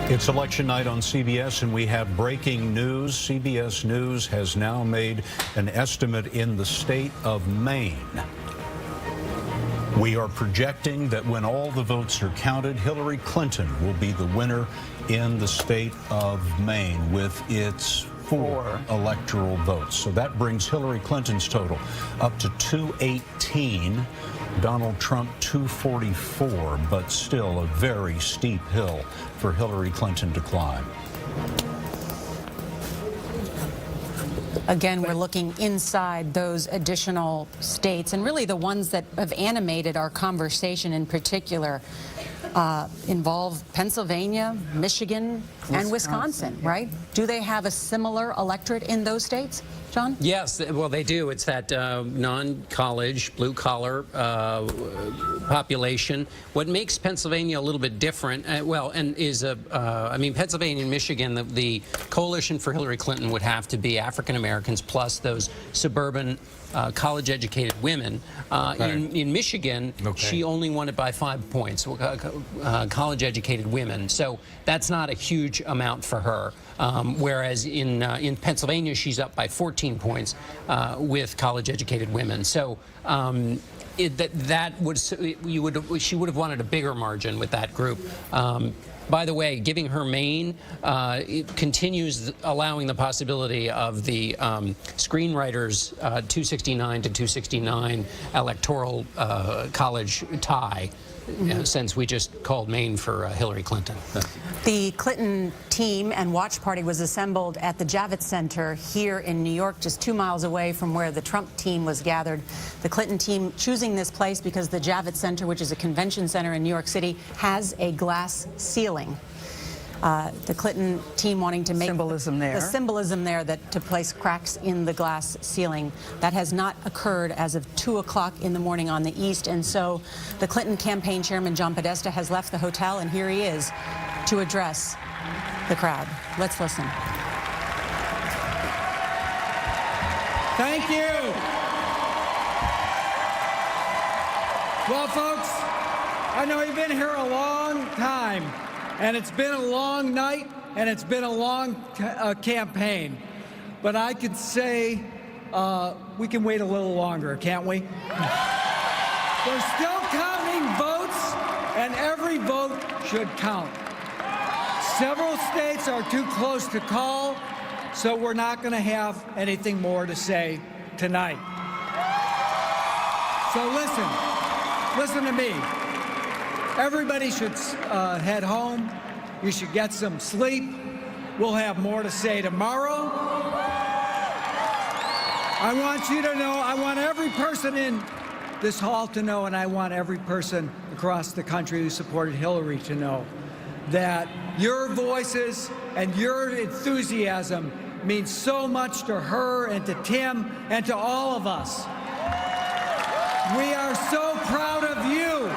It's election night on CBS, and we have breaking news. CBS News has now made an estimate in the state of Maine. We are projecting that when all the votes are counted, Hillary Clinton will be the winner in the state of Maine with its 4 electoral votes. So that brings Hillary Clinton's total up to 218. Donald Trump 244, but still a very steep hill for Hillary Clinton to climb. Again, we're looking inside those additional states, and really the ones that have animated our conversation in particular involve Pennsylvania, Michigan, and Wisconsin, right? Do they have a similar electorate in those states, John? Yes, well, they do. It's that non-college, blue-collar population. What makes Pennsylvania a little bit different, I mean, Pennsylvania and Michigan, the coalition for Hillary Clinton would have to be African Americans plus those suburban college-educated women. In Michigan, she only won it by 5 points, college-educated women. So that's not a huge amount for her. Whereas in Pennsylvania, she's up by 14 points with college-educated women. So she would have wanted a bigger margin with that group. By the way, giving her Maine, it continues allowing the possibility of the screenwriters' 269 to 269 electoral college tie, since we just called Maine for Hillary Clinton. The Clinton team and watch party was assembled at the Javits Center here in New York, just 2 miles away from where the Trump team was gathered. The Clinton team choosing this place because the Javits Center, which is a convention center in New York City, has a glass ceiling. The Clinton team wanting to make the symbolism there that to place cracks in the glass ceiling. That has not occurred as of 2 o'clock in the morning on the East, and so the Clinton campaign chairman John Podesta has left the hotel, and here he is to address the crowd. Let's listen. Thank you. Well, folks, I know you've been here a long time. And it's been a long night, and it's been a long campaign. But I could say we can wait a little longer, can't we? They're still counting votes, and every vote should count. Several states are too close to call, so we're not going to have anything more to say tonight. So listen to me. Everybody should head home. You should get some sleep. We'll have more to say tomorrow. I want you to know, I want every person in this hall to know, and I want every person across the country who supported Hillary to know that your voices and your enthusiasm means so much to her and to Tim and to all of us. We are so proud of you.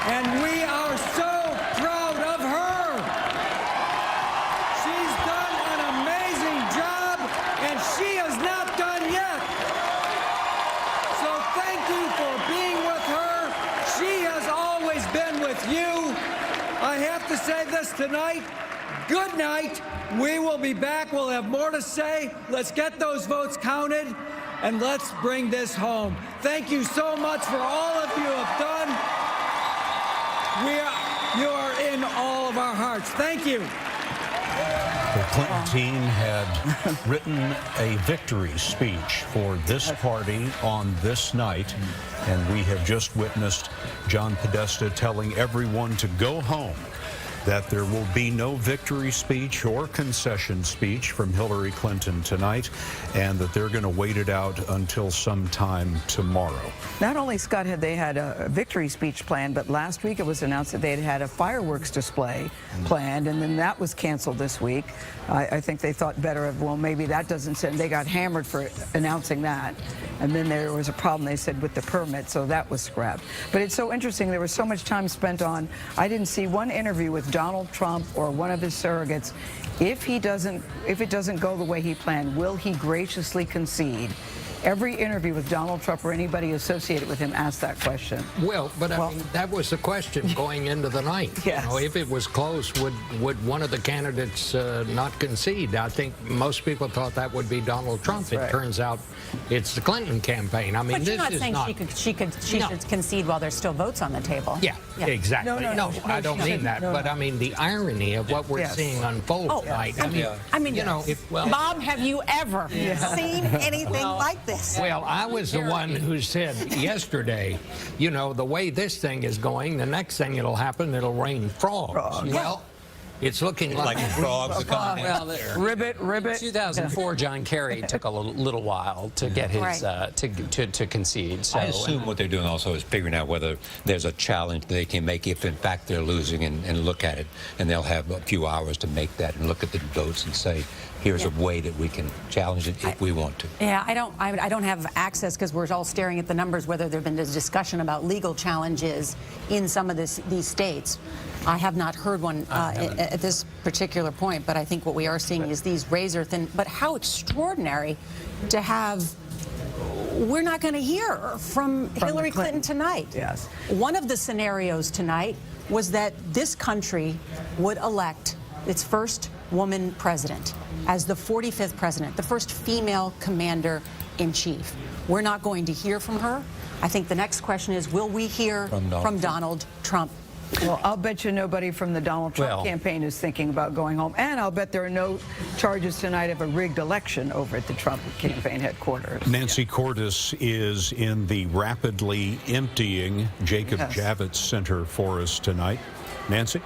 And we are so proud of her. She's done an amazing job, and she is not done yet. So thank you for being with her. She has always been with you. I have to say this tonight. Good night. We will be back. We'll have more to say. Let's get those votes counted, and let's bring this home. Thank you so much for all of you have done. You are in all of our hearts. Thank you. The Clinton team had written a victory speech for this party on this night, and we have just witnessed John Podesta telling everyone to go home, that there will be no victory speech or concession speech from Hillary Clinton tonight, and that they're going to wait it out until sometime tomorrow. Not only, Scott, had they had a victory speech planned, but last week it was announced that they had a fireworks display planned, and then that was canceled this week. I think they thought better of, well, maybe that doesn't send. They got hammered for announcing that. And then there was a problem, they said, with the permit, so that was scrapped. But it's so interesting. There was so much time spent on, I didn't see one interview with Donald Trump or one of his if it doesn't go the way he planned, will he graciously concede Every interview with Donald Trump or anybody associated with him asked that question. Well, but I mean, that was the question going into the night. Yes. You know, if it was close, would one of the candidates not concede? I think most people thought that would be Donald Trump. It turns out it's the Clinton campaign. I mean, But you're this not is saying not. she should concede while there's still votes on the table. Yeah, exactly. No, I don't mean that. But I mean the irony of what we're seeing unfold tonight. I mean, you know, Bob, have you ever seen anything like this? Well, I was the one who said yesterday, you know, the way this thing is going, the next thing that'll happen, it'll rain frogs. Well, it's looking like frogs are coming. Well, Ribbit. 2004, John Kerry took a little while to get his to concede. So, I assume what they're doing also is figuring out whether there's a challenge they can make if in fact they're losing and look at it, and they'll have a few hours to make that and look at the votes and say, here's a way that we can challenge it if we want to. Yeah, I don't have access because we're all staring at the numbers, whether there have been a discussion about legal challenges in some of these states. I have not heard one at this particular point, but I think what we are seeing is these razor thin. But how extraordinary to have. We're not going to hear from Hillary Clinton tonight. Yes. One of the scenarios tonight was that this country would elect its first woman president as the 45th president, the first female commander-in-chief. We're not going to hear from her. I think the next question is, will we hear from Donald Trump? Well, I'll bet you nobody from the Donald Trump campaign is thinking about going home. And I'll bet there are no charges tonight of a rigged election over at the Trump campaign headquarters. Nancy Cordes is in the rapidly emptying Jacob Javits Center for us tonight. Nancy?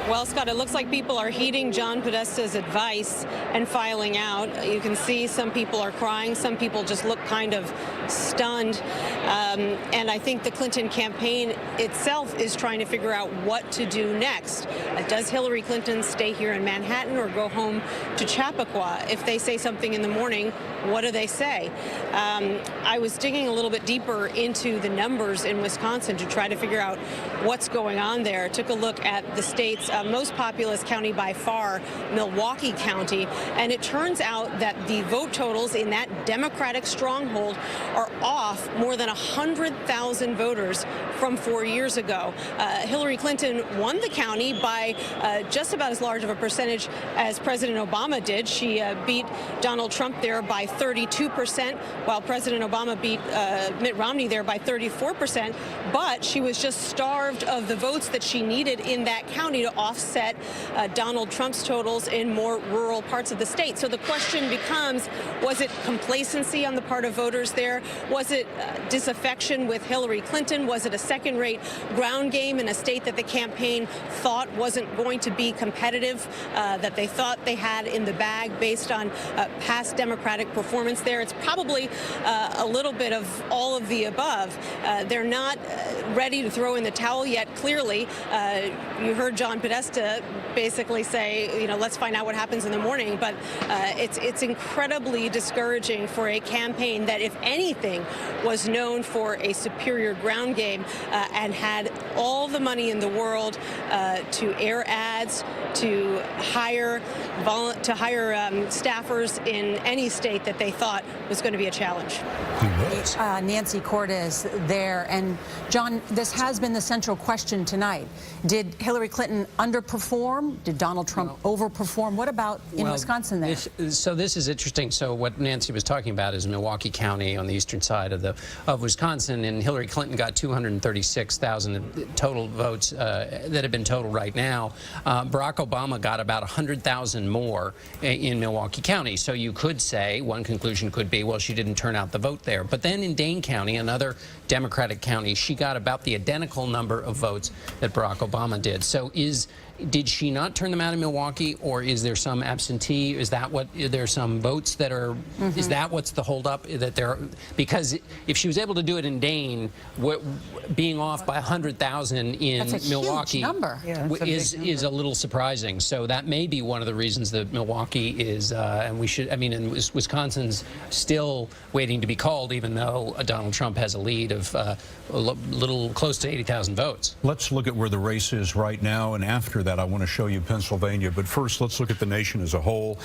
Well, Scott, it looks like people are heeding John Podesta's advice and filing out. You can see some people are crying. Some people just look kind of stunned. And I think the Clinton campaign itself is trying to figure out what to do next. Does Hillary Clinton stay here in Manhattan or go home to Chappaqua? If they say something in the morning, what do they say? I was digging a little bit deeper into the numbers in Wisconsin to try to figure out what's going on there. Took a look at the state's most populous county by far, Milwaukee County, and it turns out that the vote totals in that Democratic stronghold are off more than 100,000 voters from 4 years ago. Hillary Clinton won the county by just about as large of a percentage as President Obama did. She beat Donald Trump there by 32%, while President Obama beat Mitt Romney there by 34%, but she was just starved of the votes that she needed in that county to offset Donald Trump's totals in more rural parts of the state. So the question becomes, was it complacency on the part of voters there? Was it disaffection with Hillary Clinton? Was it a second-rate ground game in a state that the campaign thought wasn't going to be competitive, that they thought they had in the bag based on past Democratic performance there? It's probably a little bit of all of the above. They're not ready to throw in the towel yet, clearly. You heard John Podesta basically say, you know, let's find out what happens in the morning. But it's incredibly discouraging for a campaign that, if anything, was known for a superior ground game and had all the money in the world to air ads, to hire staffers in any state that they thought was going to be a challenge. Nancy Cordes there. And John, this has been the central question tonight. Did Hillary Clinton underperform? Did Donald Trump overperform? What about in Wisconsin there? So this is interesting. So what Nancy was talking about is Milwaukee County on the eastern side of Wisconsin, and Hillary Clinton got 236,000 total votes that have been total right now. Barack Obama got about 100,000 more in Milwaukee County. So you could say, one conclusion could be, well, she didn't turn out the vote there. But then in Dane County, another Democratic county, she got about the identical number of votes that Barack Obama did. So did she not turn them out in Milwaukee, or is there some absentee? Is there some votes that are, is that what's the holdup? Because if she was able to do it in Dane, being off by 100,000 in Milwaukee is a little surprising. So that may be one of the reasons that Milwaukee is, and Wisconsin's still waiting to be called, even though Donald Trump has a lead of a little close to 80,000 votes. Let's look at where the race is right now, and after that I want to show you Pennsylvania. But first, let's look at the nation as a whole.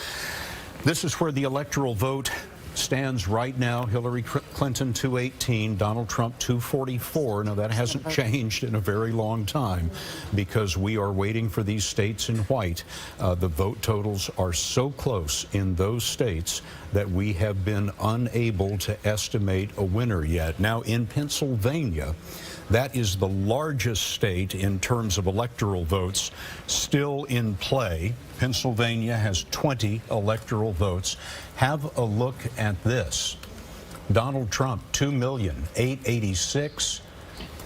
This is where the electoral vote stands right now, Hillary Clinton 218, Donald Trump 244. Now, that hasn't changed in a very long time because we are waiting for these states in white. The vote totals are so close in those states that we have been unable to estimate a winner yet. Now, in Pennsylvania, that is the largest state in terms of electoral votes still in play. Pennsylvania has 20 electoral votes. Have a look at this. Donald Trump, 2,886,000.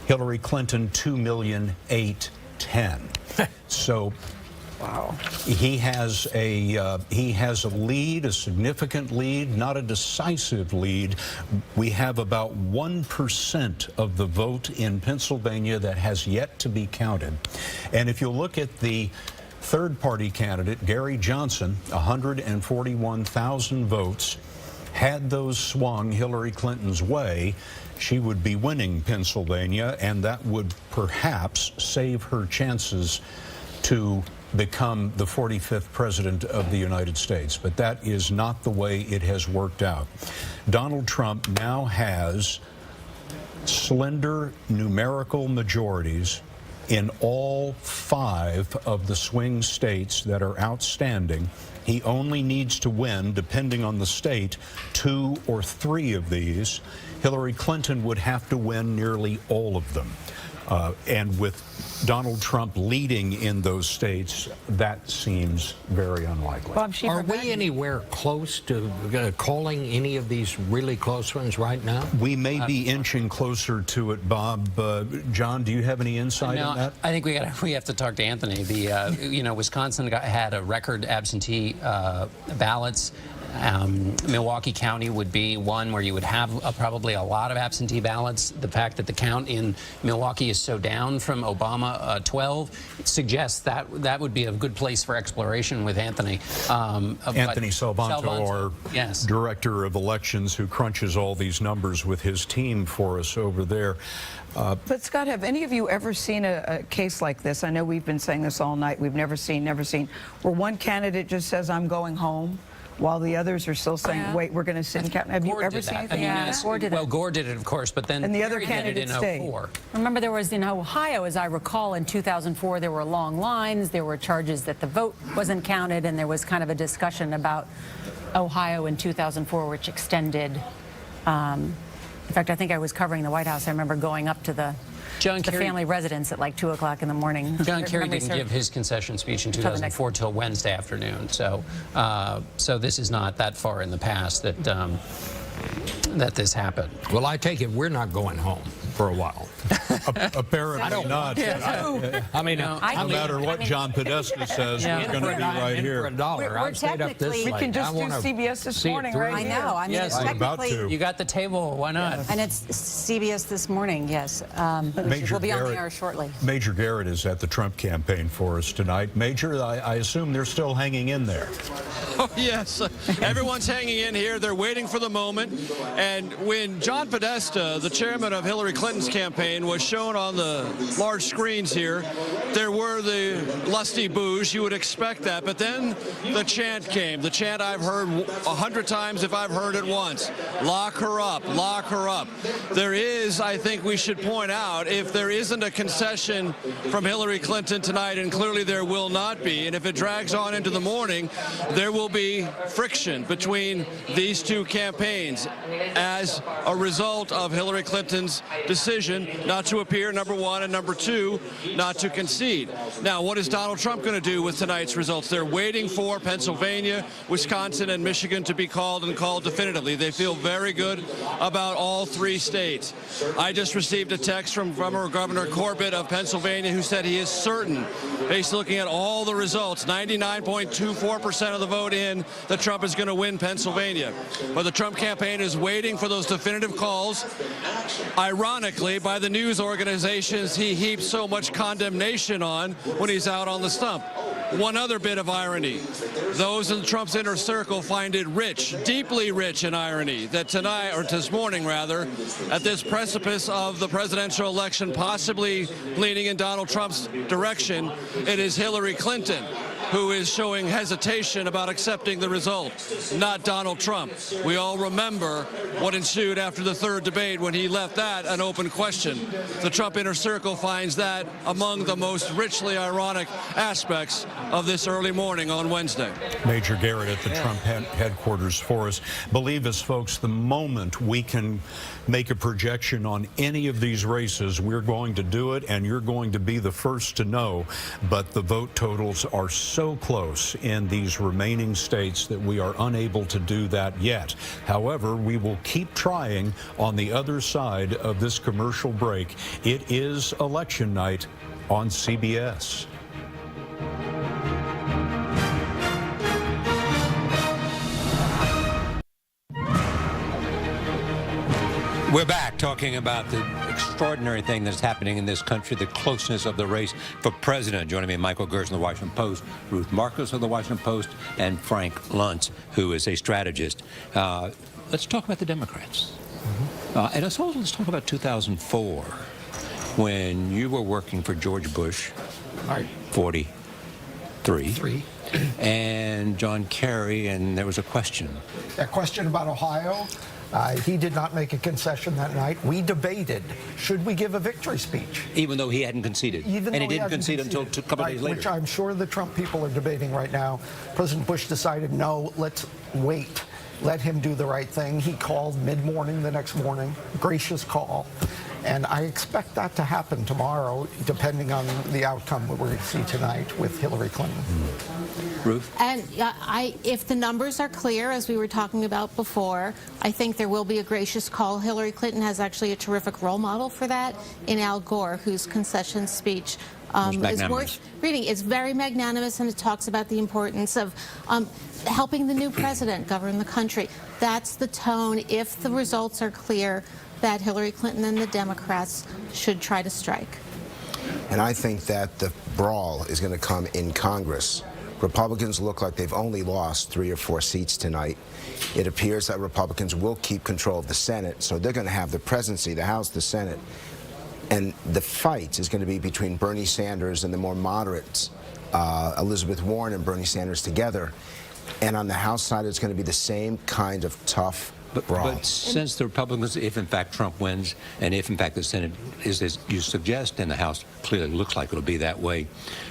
Hillary Clinton, 2,810,000. So, wow. He has a lead, a significant lead, not a decisive lead. We have about 1% of the vote in Pennsylvania that has yet to be counted. And if you look at the third-party candidate, Gary Johnson, 141,000 votes. Had those swung Hillary Clinton's way, she would be winning Pennsylvania, and that would perhaps save her chances to become the 45th president of the United States. But that is not the way it has worked out. Donald Trump now has slender numerical majorities in all 5 of the swing states that are outstanding. He only needs to win, depending on the state, 2 or 3 of these. Hillary Clinton would have to win nearly all of them. And with Donald Trump leading in those states, that seems very unlikely. Are we anywhere close to calling any of these really close ones right now? We may be inching closer to it, Bob. John, do you have any insight on that? I think we have to talk to Anthony. Wisconsin had a record absentee ballots. Milwaukee County would be one where you would have probably a lot of absentee ballots. The fact that the count in Milwaukee is so down from Obama 12 suggests that that would be a good place for exploration with Anthony. Anthony Salvanto, our director of elections, who crunches all these numbers with his team for us over there. But Scott, have any of you ever seen a case like this? I know we've been saying this all night. We've never seen, where one candidate just says, "I'm going home," while the others are still saying, wait, we're going to sit and count. Have you ever seen anything like that? Gore did it. Well, Gore did it, of course, but then and the other candidates stayed. Remember, there was in Ohio, as I recall, in 2004, there were long lines. There were charges that the vote wasn't counted, and there was kind of a discussion about Ohio in 2004, which extended. In fact, I think I was covering the White House. I remember going up to the family residence at like 2 o'clock in the morning. John Kerry didn't give his concession speech in 2004 till Wednesday afternoon. So, so this is not that far in the past that that this happened. Well, I take it we're not going home for a while. Apparently not. I mean, no matter what John Podesta says, we're going to be right here. For a dollar. I've stayed up this late. We can just do CBS this morning, right? I know. I mean, yes, technically, you got the table. Why not? And it's CBS this morning. Yes, we'll be on the air shortly. Major Garrett is at the Trump campaign for us tonight. Major, I assume they're still hanging in there. Oh, yes. Everyone's hanging in here. They're waiting for the moment. And when John Podesta, the chairman of Hillary Clinton's campaign, was shown on the large screens here, there were the lusty boos. You would expect that. But then the chant came. The chant I've heard 100 times if I've heard it once. Lock her up. Lock her up. There is, I think we should point out, if there isn't a concession from Hillary Clinton tonight, and clearly there will not be, and if it drags on into the morning, there will be friction between these two campaigns as a result of Hillary Clinton's decision not to appear, number one, and number two, not to concede. Now, what is Donald Trump going to do with tonight's results? They're waiting for Pennsylvania, Wisconsin, and Michigan to be called and called definitively. They feel very good about all 3 states. I just received a text from former Governor Corbett of Pennsylvania, who said he is certain, based looking at all the results, 99.24% of the vote in, that Trump is going to win Pennsylvania. But the Trump campaign is waiting for those definitive calls. Ironically, by the news organizations he heaps so much condemnation on when he's out on the stump. One other bit of irony. Those in Trump's inner circle find it rich, deeply rich in irony, that tonight, or this morning rather, at this precipice of the presidential election possibly leaning in Donald Trump's direction, it is Hillary Clinton who is showing hesitation about accepting the result, not Donald Trump. We all remember what ensued after the third debate when he left that an open question. The Trump inner circle finds that among the most richly ironic aspects of this early morning on Wednesday. Major Garrett at the Trump headquarters for us. Believe us, folks, the moment we can make a projection on any of these races, we're going to do it, and you're going to be the first to know. But the vote totals are so close in these remaining states that we are unable to do that yet. However, we will keep trying on the other side of this commercial break. It is election night on CBS. We're back talking about the extraordinary thing that's happening in this country, the closeness of the race for president. Joining me, Michael Gerson of the Washington Post, Ruth Marcus of the Washington Post, and Frank Luntz, who is a strategist. Let's talk about the Democrats. And let's talk about 2004, when you were working for George Bush, 43, and John Kerry, and there was a question. A question about Ohio. He did not make a concession that night. We debated, should we give a victory speech? Even though he hadn't conceded. And he didn't concede until a couple days later. Which I'm sure the Trump people are debating right now. President Bush decided, no, let's wait. Let him do the right thing. He called mid-morning the next morning. Gracious call. And I expect that to happen tomorrow, depending on the outcome that we're going to see tonight with Hillary Clinton. Ruth? And if the numbers are clear, as we were talking about before, I think there will be a gracious call. Hillary Clinton has actually a terrific role model for that in Al Gore, whose concession speech is worth reading. It's very magnanimous, and it talks about the importance of helping the new president govern the country. That's the tone, if the results are clear, that Hillary Clinton and the Democrats should try to strike. And I think that the brawl is going to come in Congress. Republicans look like they've only lost 3 or 4 seats tonight. It appears that Republicans will keep control of the Senate, so they're going to have the presidency, the House, the Senate. And the fight is going to be between Bernie Sanders and the more moderates, Elizabeth Warren and Bernie Sanders together. And on the House side, it's going to be the same kind of tough brawl. But since the Republicans, if in fact Trump wins, and if in fact the Senate is as you suggest, and the House clearly looks like it'll be that way,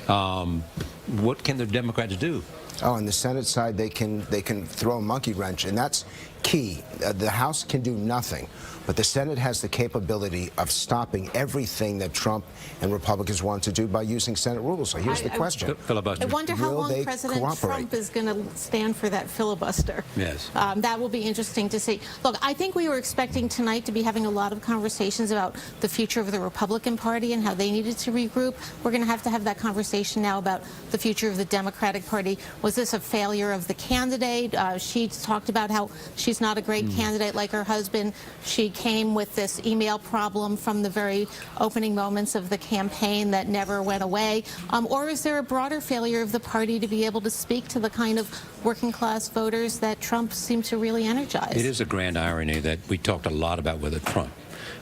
what can the Democrats do? Oh, on the Senate side, they can throw a monkey wrench, and that's key. The House can do nothing, but the Senate has the capability of stopping everything that Trump and Republicans want to do by using Senate rules. So here's the question. I wonder how long President Trump is going to stand for that filibuster. Yes. That will be interesting to see. Look, I think we were expecting tonight to be having a lot of conversations about the future of the Republican Party and how they needed to regroup. We're going to have that conversation now about the future of the Democratic Party. Was this a failure of the candidate? She talked about how she's not a great candidate like her husband. She came with this email problem from the very opening moments of the campaign that never went away. Or is there a broader failure of the party to be able to speak to the kind of working class voters that Trump seemed to really energize? It is a grand irony that we talked a lot about whether Trump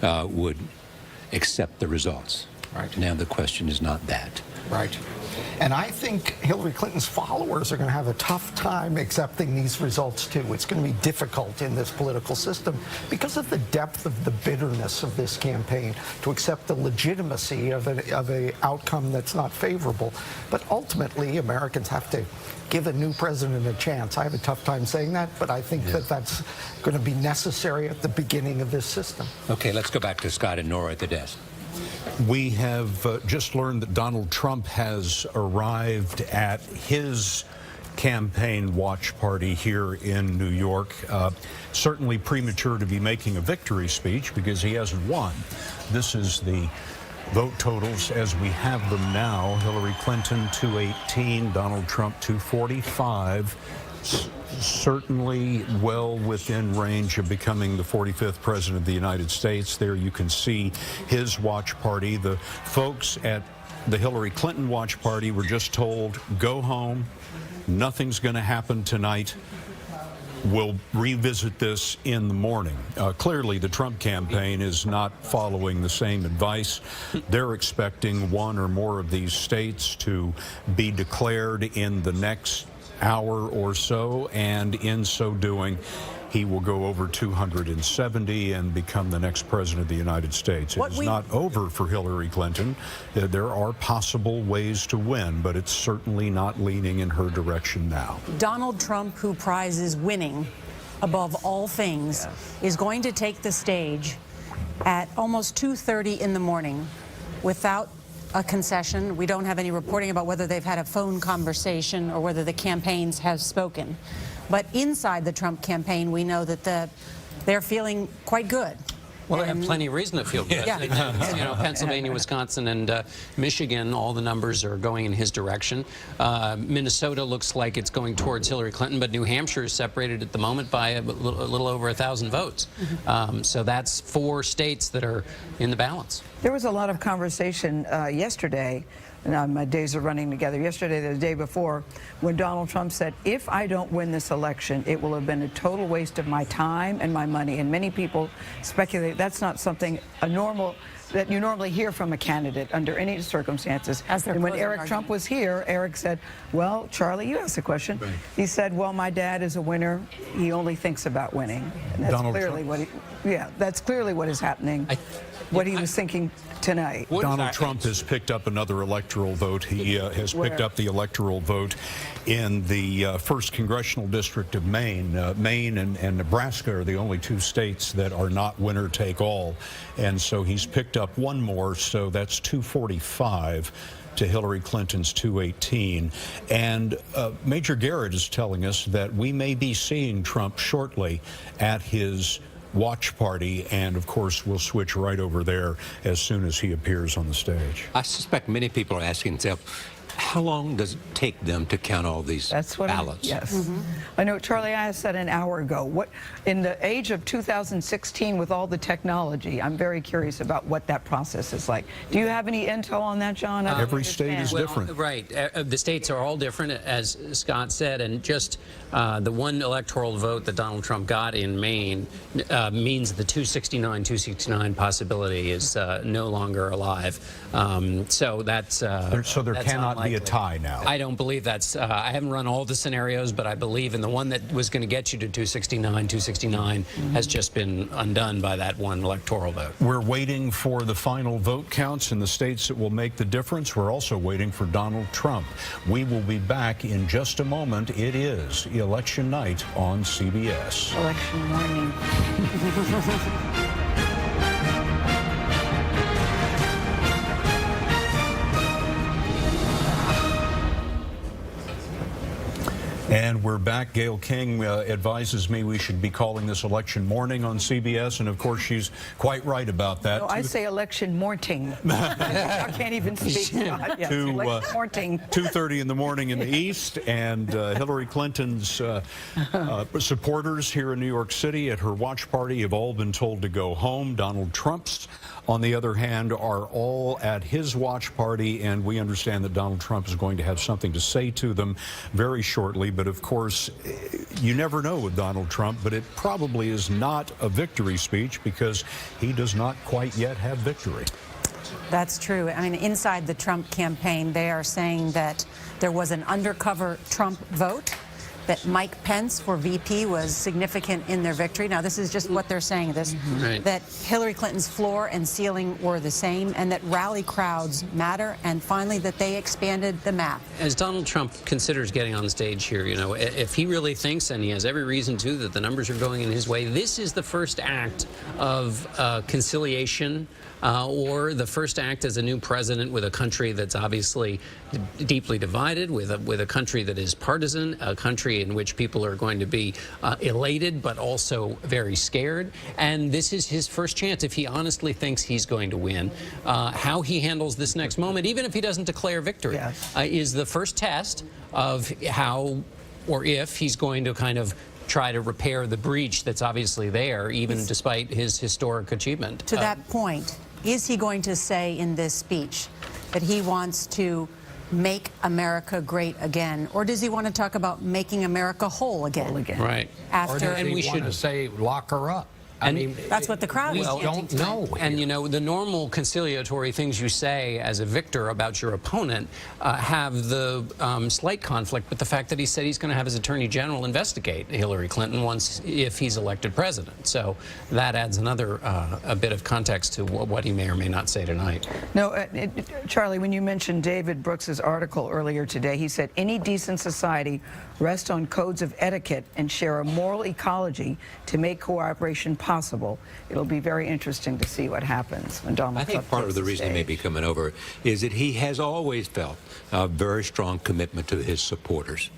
would accept the results. Right. Now the question is not that. Right. And I think Hillary Clinton's followers are going to have a tough time accepting these results, too. It's going to be difficult in this political system because of the depth of the bitterness of this campaign to accept the legitimacy of an outcome that's not favorable. But ultimately, Americans have to give a new president a chance. I have a tough time saying that, but I think that that's going to be necessary at the beginning of this system. Okay, let's go back to Scott and Nora at the desk. We have just learned that Donald Trump has arrived at his campaign watch party here in New York. Certainly premature to be making a victory speech because he hasn't won. This is the vote totals as we have them now. Hillary Clinton 218, Donald Trump 245. Certainly well within range of becoming the 45th president of the United States. There you can see his watch party. The folks at the Hillary Clinton watch party were just told, go home. Nothing's going to happen tonight. We'll revisit this in the morning. Clearly, the Trump campaign is not following the same advice. They're expecting one or more of these states to be declared in the next hour or so, and in so doing, he will go over 270 and become the next president of the United States. It is not over for Hillary Clinton. There are possible ways to win, but it's certainly not leaning in her direction now. Donald Trump, who prizes winning above all things, is going to take the stage at almost 2:30 in the morning without a concession. We don't have any reporting about whether they've had a phone conversation or whether the campaigns have spoken. But inside the Trump campaign, we know that they're feeling quite good. Well, they have plenty of reason to feel good. Yeah. You know, Pennsylvania, Wisconsin, and Michigan, all the numbers are going in his direction. Minnesota looks like it's going towards Hillary Clinton, but New Hampshire is separated at the moment by a little over 1,000 votes. So that's 4 states that are in the balance. There was a lot of conversation yesterday, and my days are running together, yesterday, the day before, when Donald Trump said, if I don't win this election, it will have been a total waste of my time and my money. And many people speculate that's not something that you normally hear from a candidate under any circumstances. And when Eric Trump was here, Eric said, well, Charlie, you asked the question. Right. He said, well, my dad is a winner. He only thinks about winning. And that's clearly that's clearly what is happening, what he was thinking tonight. Donald Trump has picked up another electoral vote. He has picked up the electoral vote in the 1st Congressional District of Maine. Maine and Nebraska are the only 2 states that are not winner-take-all. And so he's picked up one more, so that's 245 to Hillary Clinton's 218. And Major Garrett is telling us that we may be seeing Trump shortly at his watch party, and of course we'll switch right over there as soon as he appears on the stage. I suspect many people are asking themselves, how long does it take them to count all these ballots? Yes. I know, Charlie, I said an hour ago, what in the age of 2016 with all the technology, I'm very curious about what that process is like. Do you have any intel on that, John? Every state is different. Right. The states are all different, as Scott said, and just the one electoral vote that Donald Trump got in Maine means the 269 possibility is no longer alive. So that's so there cannot be a tie now. I don't believe that's. I haven't run all the scenarios, but I believe in the one that was going to get you to 269 has just been undone by that one electoral vote. We're waiting for the final vote counts in the states that will make the difference. We're also waiting for Donald Trump. We will be back in just a moment. It is election night on CBS. Election morning. And we're back. Gayle King advises me we should be calling this election morning on CBS, and of course she's quite right about that. No, I say election morning. I can't even speak. Yes, 2:30 in the morning in the East, and Hillary Clinton's supporters here in New York City at her watch party have all been told to go home. Donald Trump's, on the other hand, are all at his watch party, and we understand that Donald Trump is going to have something to say to them very shortly. But of course, you never know with Donald Trump, but it probably is not a victory speech because he does not quite yet have victory. That's true. I mean, inside the Trump campaign, they are saying that there was an undercover Trump vote, that Mike Pence for VP was significant in their victory. Now, this is just what they're saying, that Hillary Clinton's floor and ceiling were the same, and that rally crowds matter, and finally that they expanded the map. As Donald Trump considers getting on the stage here, you know, if he really thinks, and he has every reason to, that the numbers are going in his way, this is the first act of conciliation, or the first act as a new president with a country that's obviously deeply divided, with a country that is partisan, a country in which people are going to be elated but also very scared. And this is his first chance, if he honestly thinks he's going to win. How he handles this next moment, even if he doesn't declare victory, is the first test of how or if he's going to kind of try to repair the breach that's obviously there, even despite his historic achievement. To that point, is he going to say in this speech that he wants to make America great again? Or does he want to talk about making America whole again? Right. Or does he want to say, lock her up? I mean, that's what the crowd is chanting don't know. And, you know, the normal conciliatory things you say as a victor about your opponent have the slight conflict with the fact that he said he's going to have his attorney general investigate Hillary Clinton if he's elected president. So that adds another a bit of context to what he may or may not say tonight. No, Charlie, when you mentioned David Brooks's article earlier today, he said any decent society rests on codes of etiquette and share a moral ecology to make cooperation possible. It'll be very interesting to see what happens when Donald Trump I think part takes of the reason he may be coming over is that he has always felt a very strong commitment to his supporters.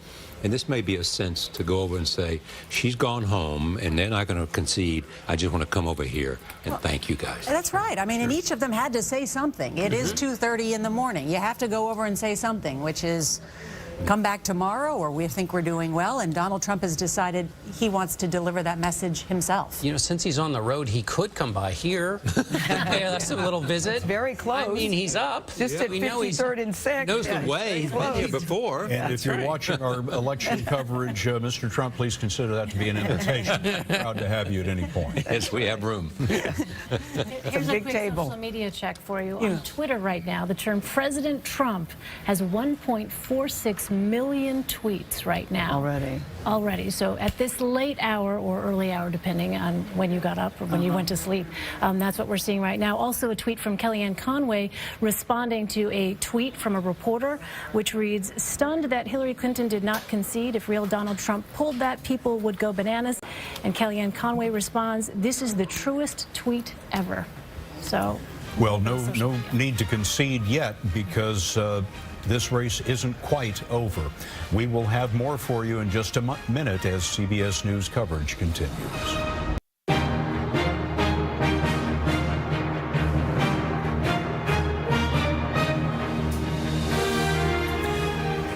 And this may be a sense to go over and say, she's gone home and they're not going to concede. I just want to come over here and thank you guys. That's right. I mean, and each of them had to say something. It is 2:30 in the morning. You have to go over and say something, which is come back tomorrow, or we think we're doing well, and Donald Trump has decided he wants to deliver that message himself. You know, since he's on the road, he could come by here, pay us a little visit. It's very close. I mean, he's up. Just at 53rd and 6th. Knows the way. He's been here before. And if you're watching our election coverage, Mr. Trump, please consider that to be an invitation. Proud to have you at any point. Yes, we have room. Here's a big quick table. social media check for you. On Twitter right now, the term President Trump has 1.46 million tweets right now. Already. So at this late hour or early hour, depending on when you got up or when you went to sleep, that's what we're seeing right now. Also a tweet from Kellyanne Conway responding to a tweet from a reporter, which reads, stunned that Hillary Clinton did not concede. If real Donald Trump pulled that, people would go bananas. And Kellyanne Conway responds, this is the truest tweet ever. So. Well, no need to concede yet, because this race isn't quite over. We will have more for you in just a minute as CBS News coverage continues.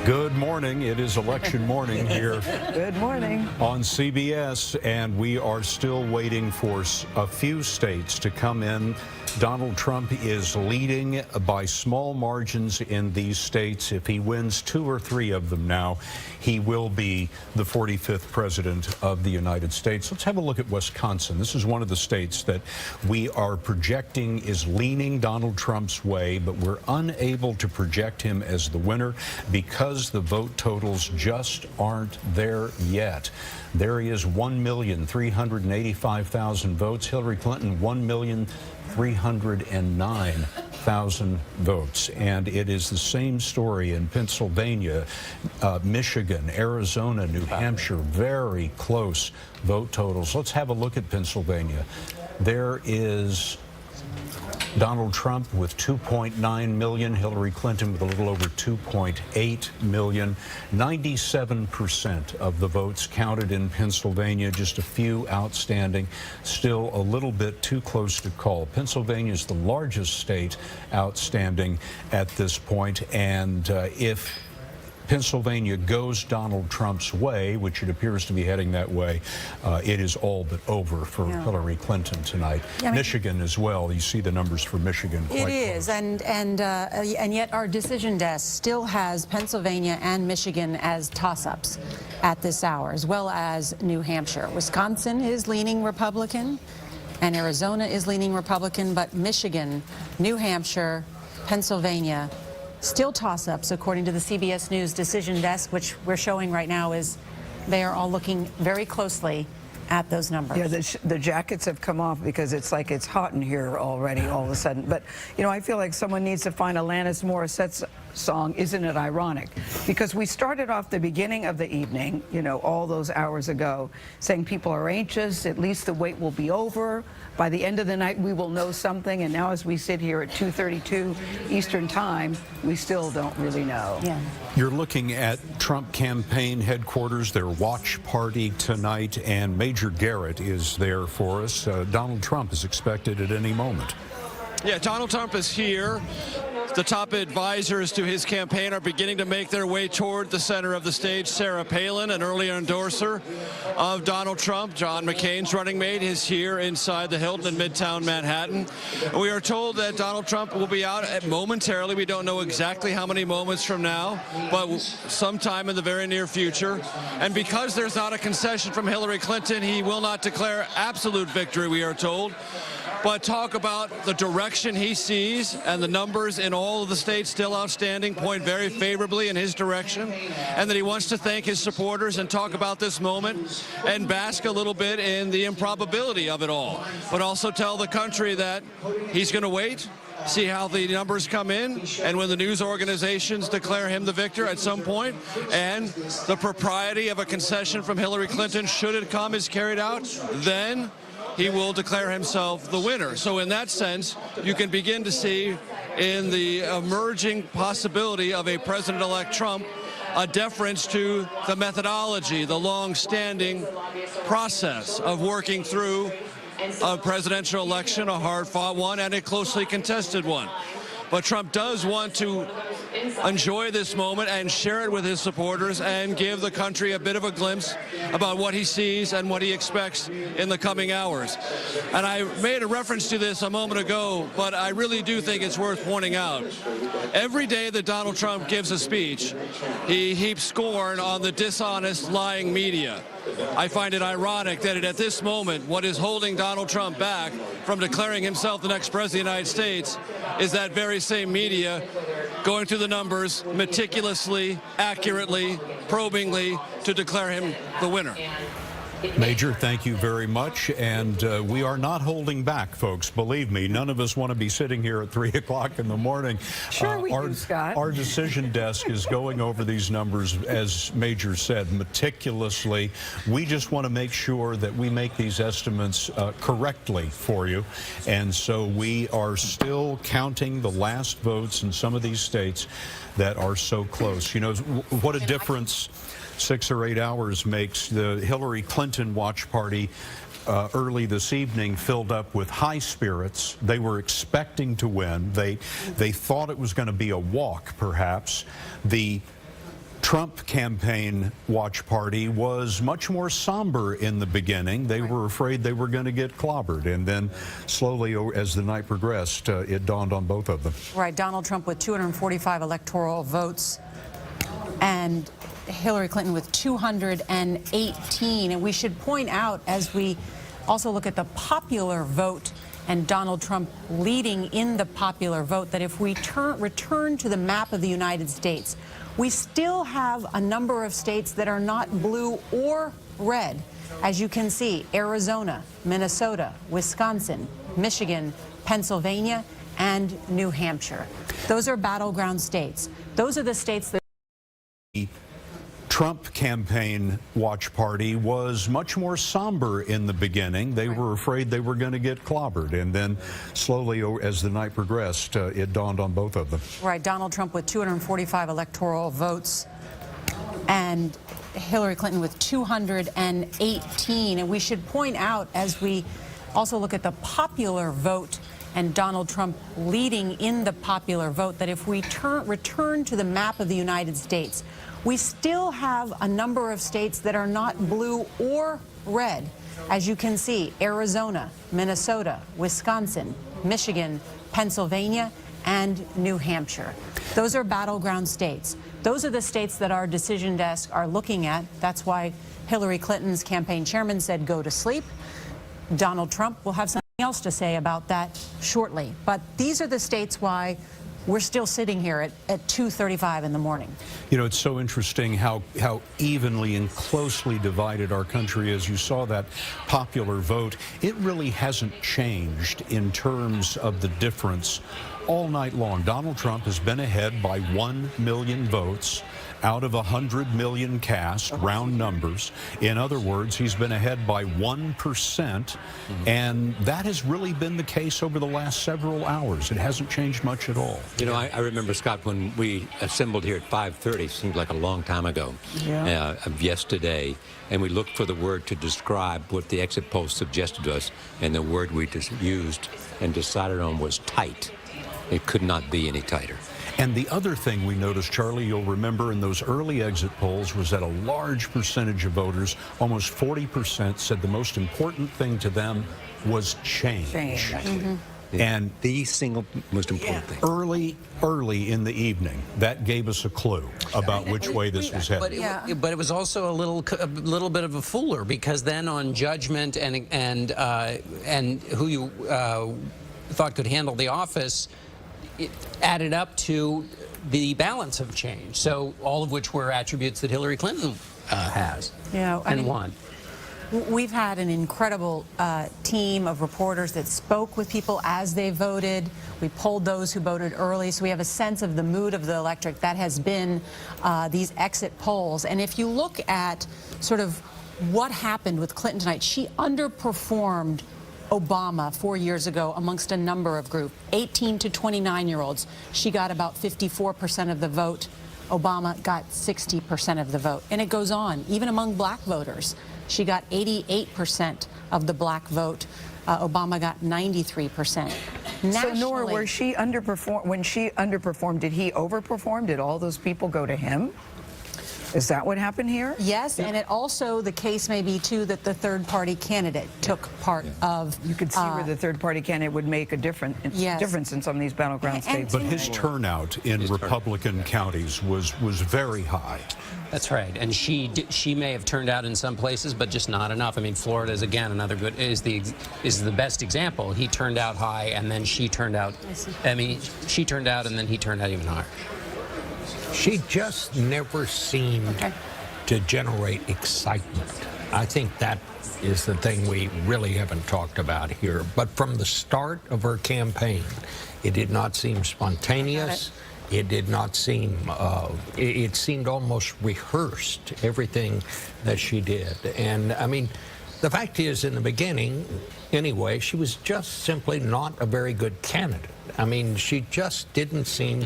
Good morning. It is election morning here. Good morning. On CBS, and we are still waiting for a few states to come in. Donald Trump is leading by small margins in these states. If he wins 2 or 3 of them now, he will be the 45th president of the United States. Let's have a look at Wisconsin. This is one of the states that we are projecting is leaning Donald Trump's way, but we're unable to project him as the winner because the vote totals just aren't there yet. There he is, 1,385,000 votes. Hillary Clinton, 1,309,000 votes. And it is the same story in Pennsylvania, Michigan, Arizona, New Hampshire, very close vote totals. Let's have a look at Pennsylvania. There is Donald Trump with 2.9 million, Hillary Clinton with a little over 2.8 million. 97% of the votes counted in Pennsylvania, just a few outstanding, still a little bit too close to call. Pennsylvania is the largest state outstanding at this point, and if Pennsylvania goes Donald Trump's way, which it appears to be heading that way, it is all but over for Hillary Clinton tonight. Michigan as well. You see the numbers for Michigan. It is, and yet our decision desk still has Pennsylvania and Michigan as toss-ups at this hour, as well as New Hampshire. Wisconsin is leaning Republican, and Arizona is leaning Republican, but Michigan, New Hampshire, Pennsylvania, still toss-ups, according to the CBS News decision desk, which we're showing right now, is they are all looking very closely at those numbers. Yeah, the jackets have come off because it's like it's hot in here already all of a sudden. But, you know, I feel like someone needs to find Alanis Morissette's song, Isn't It Ironic? Because we started off the beginning of the evening, you know, all those hours ago, saying people are anxious, at least the wait will be over. By the end of the night, we will know something. And now as we sit here at 2:32 Eastern Time, we still don't really know. Yeah. You're looking at Trump campaign headquarters, their watch party tonight, and Major Garrett is there for us. Donald Trump is expected at any moment. Yeah, Donald Trump is here. the top advisors to his campaign are beginning to make their way toward the center of the stage. Sarah Palin, an early endorser of Donald Trump, John McCain's running mate, is here inside the Hilton in Midtown Manhattan. We are told that Donald Trump will be out momentarily. We don't know exactly how many moments from now, but sometime in the very near future. And because there's not a concession from Hillary Clinton, he will not declare absolute victory, we are told, but talk about the direction he sees, and the numbers in all of the states still outstanding point very favorably in his direction, and that he wants to thank his supporters and talk about this moment and bask a little bit in the improbability of it all, but also tell the country that he's going to wait, see how the numbers come in, and when the news organizations declare him the victor at some point, and the propriety of a concession from Hillary Clinton, should it come, is carried out, then he will declare himself the winner. So in that sense, you can begin to see in the emerging possibility of a President-elect Trump a deference to the methodology, the long-standing process of working through a presidential election, a hard-fought one, and a closely contested one. But Trump does want to enjoy this moment and share it with his supporters and give the country a bit of a glimpse about what he sees and what he expects in the coming hours. And I made a reference to this a moment ago, but I really do think it's worth pointing out. Every day that Donald Trump gives a speech, he heaps scorn on the dishonest, lying media. I find it ironic that at this moment, what is holding Donald Trump back from declaring himself the next president of the United States is that very same media going through the numbers meticulously, accurately, probingly to declare him the winner. Major, thank you very much. And we are not holding back, folks. Believe me, none of us want to be sitting here at 3 o'clock in the morning. Sure we do, Scott. Our decision desk is going over these numbers, as Major said, meticulously. We just want to make sure that we make these estimates correctly for you. And so we are still counting the last votes in some of these states that are so close. You know, what a difference 6 or 8 hours makes. The Hillary Clinton watch party early this evening filled up with high spirits. They were expecting to win. They thought it was going to be a walk, perhaps. The Trump campaign watch party was much more somber in the beginning. They were afraid they were going to get clobbered. And then slowly, as the night progressed, it dawned on both of them. Right, Donald Trump with 245 electoral votes, and Hillary Clinton with 218. And we should point out, as we also look at the popular vote and Donald Trump leading in the popular vote, that if we return to the map of the United States, we still have a number of states that are not blue or red. As you can see, Arizona, Minnesota, Wisconsin, Michigan, Pennsylvania, and New Hampshire. Those are battleground states. Those are the states that the Trump campaign watch party was much more somber in the beginning. They were afraid they were going to get clobbered. And then slowly, as the night progressed, it dawned on both of them. Right, Donald Trump with 245 electoral votes, and Hillary Clinton with 218. And we should point out, as we also look at the popular vote and Donald Trump leading in the popular vote, that if we return to the map of the United States, we still have a number of states that are not blue or red. As you can see, Arizona, Minnesota, Wisconsin, Michigan, Pennsylvania, and New Hampshire. Those are battleground states. Those are the states that our decision desk are looking at. That's why Hillary Clinton's campaign chairman said go to sleep. Donald Trump will have something else to say about that shortly. But these are the states why we're still sitting here at 2:35 in the morning. You know, it's so interesting how evenly and closely divided our country is. You saw that popular vote. It really hasn't changed in terms of the difference all night long. Donald Trump has been ahead by 1 million votes out of 100 million cast, round numbers. In other words, he's been ahead by 1%, and that has really been the case over the last several hours. It hasn't changed much at all. You know, I remember, Scott, when we assembled here at 5:30, seemed like a long time ago, of yesterday, and we looked for the word to describe what the exit poll suggested to us, and the word we just used and decided on was tight. It could not be any tighter. And the other thing we noticed, Charlie, you'll remember in those early exit polls was that a large percentage of voters, almost 40%, said the most important thing to them was change. And the single most important thing. Early in the evening, that gave us a clue about which way this was headed. But it was also a little bit of a fooler, because then on judgment and who you thought could handle the office, it added up to the balance of change. So all of which were attributes that Hillary Clinton has and won. We've had an incredible team of reporters that spoke with people as they voted. We polled those who voted early, so we have a sense of the mood of the electorate. That has been these exit polls. And if you look at sort of what happened with Clinton tonight, she underperformed Obama 4 years ago amongst a number of groups. 18 to 29-year-olds, she got about 54% of the vote. Obama got 60% of the vote. And it goes on. Even among black voters, she got 88% of the black vote. Obama got 93%. So, Nora, where she underperformed, when she underperformed, did he overperform? Did all those people go to him? Is that what happened here? Yes, and it also, the case may be, too, that the third-party candidate took part of... You could see where the third-party candidate would make a difference in some of these battleground states. But his turnout in Republican counties was very high. That's right, and she may have turned out in some places, but just not enough. I mean, Florida is again another good is the best example. He turned out high, and then she turned out. I mean, she turned out, and then he turned out even higher. She just never seemed to generate excitement. I think that is the thing we really haven't talked about here. But from the start of her campaign, it did not seem spontaneous. It did not seem, it seemed almost rehearsed, everything that she did. And I mean, the fact is, in the beginning, anyway, she was just simply not a very good candidate. I mean, she just didn't seem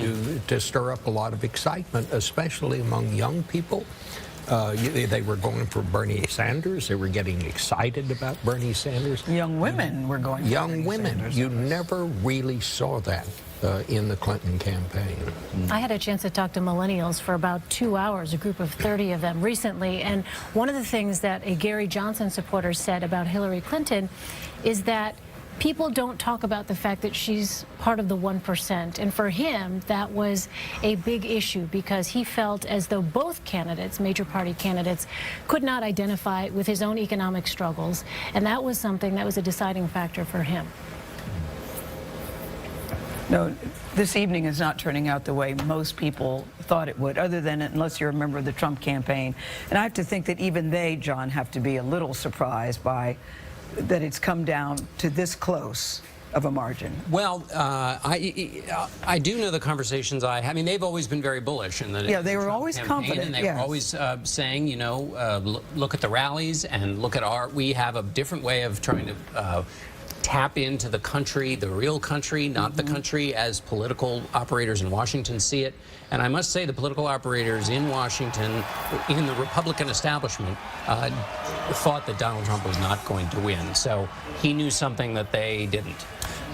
to stir up a lot of excitement, especially among young people. They were going for Bernie Sanders. They were getting excited about Bernie Sanders. Young women were going for Young women. Sanders. You never really saw that in the Clinton campaign. I had a chance to talk to millennials for about 2 hours, a group of 30 of them recently, and one of the things that a Gary Johnson supporter said about Hillary Clinton is that people don't talk about the fact that she's part of the 1%. And for him, that was a big issue because he felt as though both candidates, major party candidates, could not identify with his own economic struggles. And that was something that was a deciding factor for him. No, this evening is not turning out the way most people thought it would, other than unless you're a member of the Trump campaign. And I have to think that even they, John, have to be a little surprised by that it's come down to this close of a margin. Well, I do know the conversations I mean, they've always been very bullish. In the they were always confident. And they were always saying, you know, look at the rallies and look at we have a different way of trying to tap into the country, the real country, not the country as political operators in Washington see it. And I must say the political operators in Washington, in the Republican establishment, thought that Donald Trump was not going to win. So he knew something that they didn't.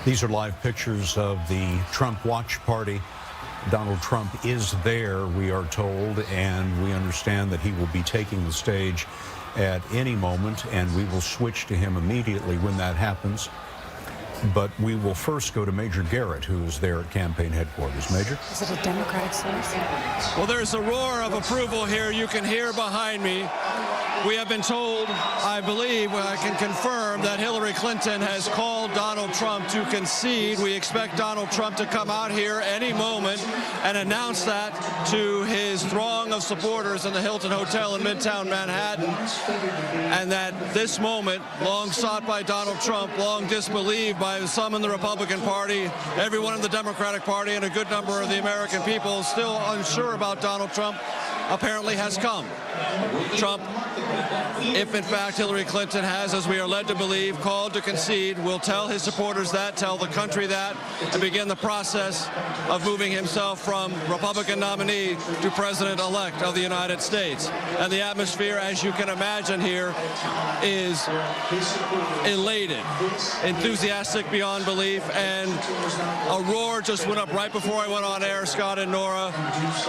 These are live pictures of the Trump Watch Party. Donald Trump is there, we are told, and we understand that he will be taking the stage at any moment, and we will switch to him immediately when that happens. But we will first go to Major Garrett, who is there at campaign headquarters. Major? Is it a Democratic source? Well, there's a roar of approval here. You can hear behind me. We have been told, I believe, I can confirm that Hillary Clinton has called Donald Trump to concede. We expect Donald Trump to come out here any moment and announce that to his throng of supporters in the Hilton Hotel in Midtown Manhattan. And that this moment, long sought by Donald Trump, long disbelieved by some in the Republican Party, everyone in the Democratic Party, and a good number of the American people still unsure about Donald Trump, apparently has come. Trump, if in fact Hillary Clinton has, as we are led to believe, called to concede, will tell his supporters that, tell the country that, and begin the process of moving himself from Republican nominee to President-elect of the United States. And the atmosphere, as you can imagine here, is elated, enthusiastic beyond belief, and a roar just went up right before I went on air, Scott and Nora,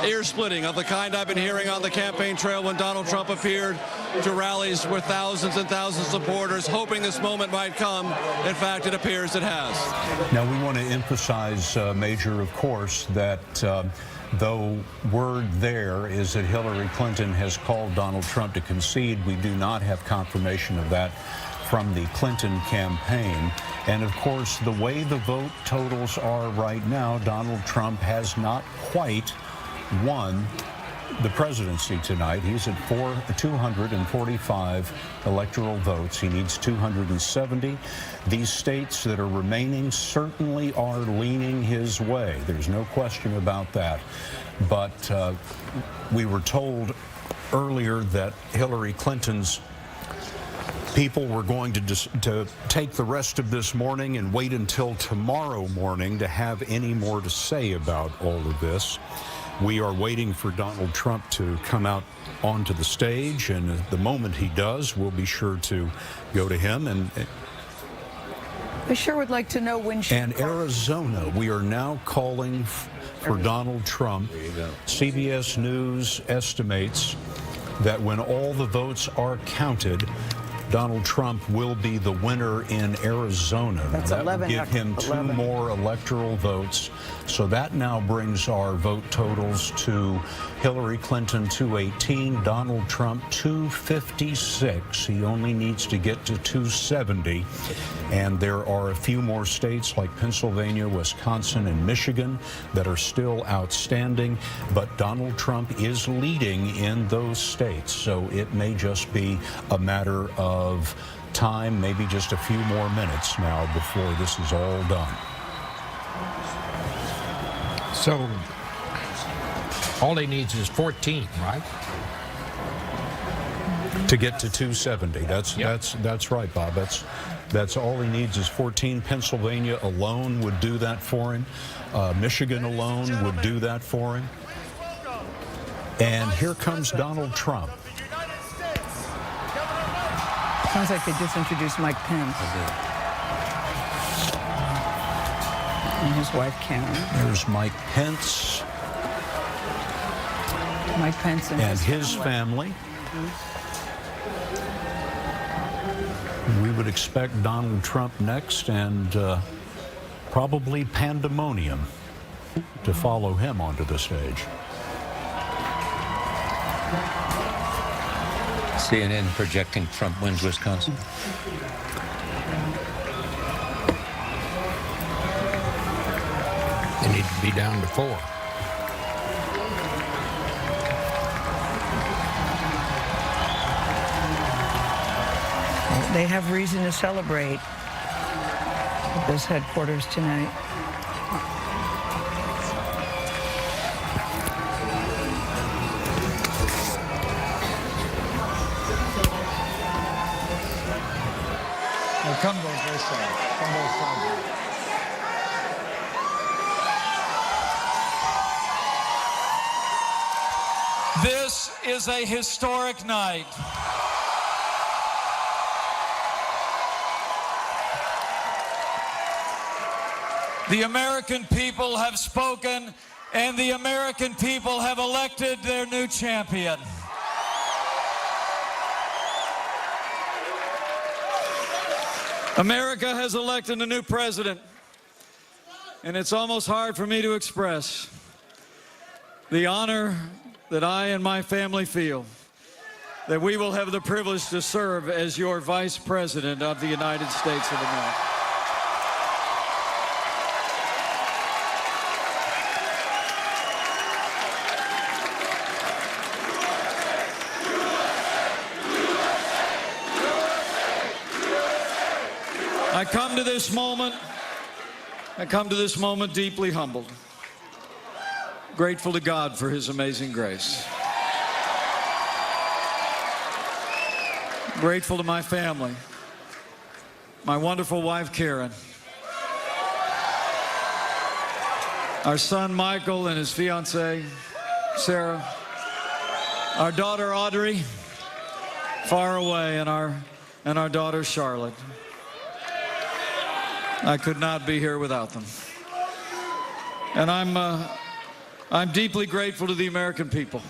ear-splitting of the kind I've been hearing on the campaign trail when Donald Trump appeared to rallies with thousands and thousands of supporters, hoping this moment might come. In fact, it appears it has. Now, we want to emphasize, Major, of course, that though word there is that Hillary Clinton has called Donald Trump to concede, we do not have confirmation of that from the Clinton campaign. And of course, the way the vote totals are right now, Donald Trump has not quite won the presidency tonight. He's at 245 electoral votes. He needs 270. These states that are remaining certainly are leaning his way. There's no question about that. But we were told earlier that Hillary Clinton's people were going to take the rest of this morning and wait until tomorrow morning to have any more to say about all of this. We are waiting for Donald Trump to come out onto the stage, and the moment he does, we'll be sure to go to him. And I sure would like to know when she... And Arizona, we are now calling for Donald Trump. There you go. CBS News estimates that when all the votes are counted, Donald Trump will be the winner in Arizona. That's that 11, will give him 2 more electoral votes. So that now brings our vote totals to Hillary Clinton 218, Donald Trump 256. He only needs to get to 270. And there are a few more states like Pennsylvania, Wisconsin, and Michigan that are still outstanding. But Donald Trump is leading in those states. So it may just be a matter of time, maybe just a few more minutes now before this is all done. So all he needs is 14, right? To get to 270. That's right, Bob. That's all he needs is 14. Pennsylvania alone would do that for him. Michigan alone would do that for him. And here comes Donald Trump. Sounds like they just introduced Mike Pence. And his wife, Karen. There's Mike Pence. Mike Pence and his family. We would expect Donald Trump next, and probably pandemonium to follow him onto the stage. CNN projecting Trump wins Wisconsin. They need to be down to 4. They have reason to celebrate at this headquarters tonight. Come both this side. Come both sides. This is a historic night. The American people have spoken, and the American people have elected their new champion. America has elected a new president, and it's almost hard for me to express the honor that I and my family feel that we will have the privilege to serve as your Vice President of the United States of America. I come to this moment deeply humbled, grateful to God for his amazing grace. Grateful to my family, my wonderful wife, Karen, our son, Michael, and his fiancée, Sarah, our daughter, Audrey, far away, and our daughter, Charlotte. I could not be here without them. And I'm deeply grateful to the American people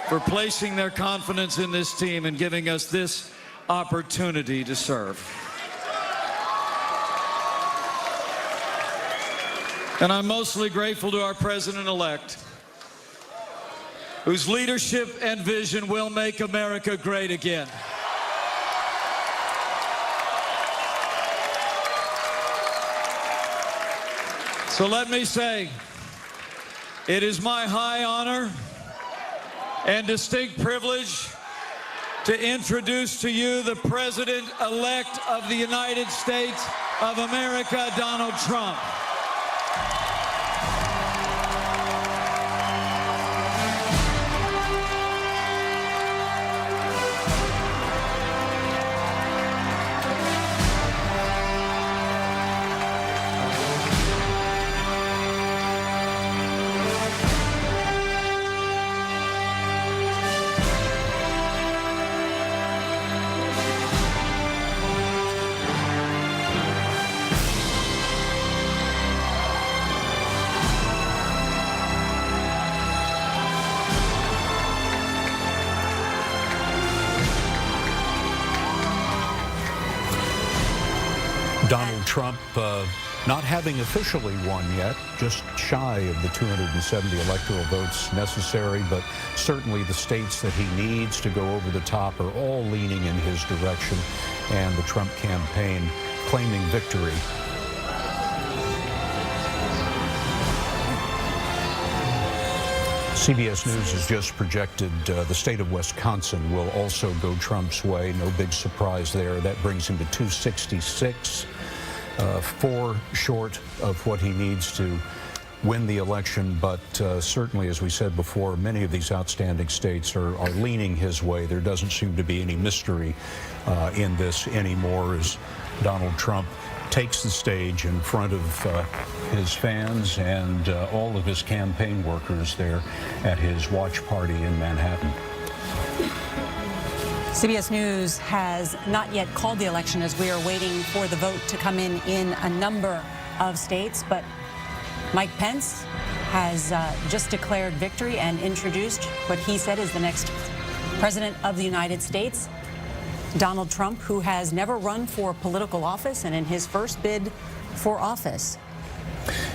for placing their confidence in this team and giving us this opportunity to serve. And I'm mostly grateful to our president-elect, whose leadership and vision will make America great again. So let me say, it is my high honor and distinct privilege to introduce to you the President-elect of the United States of America, Donald Trump. Donald Trump not having officially won yet, just shy of the 270 electoral votes necessary, but certainly the states that he needs to go over the top are all leaning in his direction, and the Trump campaign claiming victory. CBS News has just projected the state of Wisconsin will also go Trump's way. No big surprise there. That brings him to 266, 4 short of what he needs to win the election. But certainly, as we said before, many of these outstanding states are leaning his way. There doesn't seem to be any mystery in this anymore as Donald Trump takes the stage in front of his fans and all of his campaign workers there at his watch party in Manhattan. CBS News has not yet called the election as we are waiting for the vote to come in a number of states, but Mike Pence has just declared victory and introduced what he said is the next president of the United States, Donald Trump, who has never run for political office, and in his first bid for office,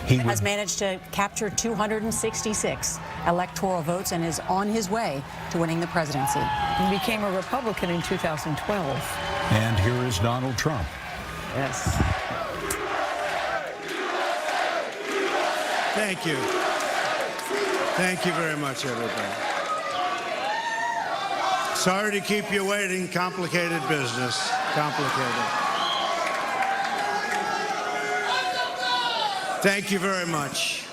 he has managed to capture 266 electoral votes and is on his way to winning the presidency. He became a Republican in 2012. And here is Donald Trump. Yes. Thank you. Thank you very much, everybody. Sorry to keep you waiting. Complicated business. Complicated. Thank you very much.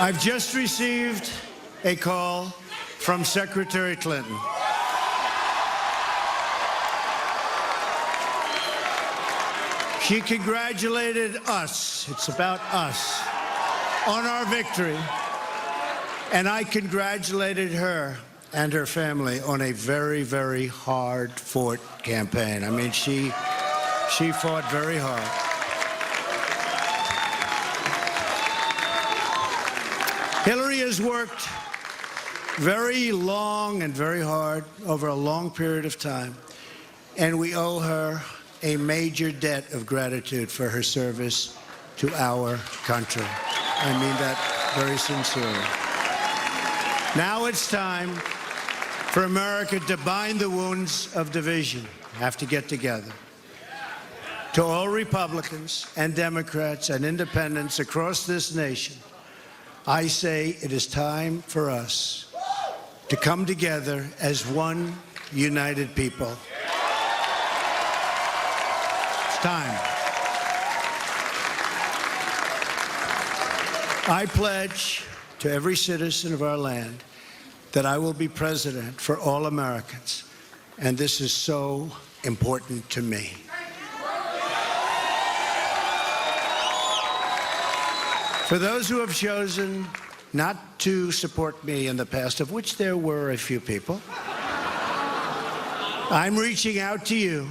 I've just received a call from Secretary Clinton. She congratulated us, it's about us, on our victory. And I congratulated her and her family on a very, very hard-fought campaign. I mean, she fought very hard. Hillary has worked very long and very hard over a long period of time, and we owe her a major debt of gratitude for her service to our country. I mean that very sincerely. Now it's time for America to bind the wounds of division. We have to get together. To all Republicans and Democrats and independents across this nation, I say it is time for us to come together as one united people. It's time. I pledge to every citizen of our land that I will be president for all Americans, and this is so important to me. For those who have chosen not to support me in the past, of which there were a few people, I'm reaching out to you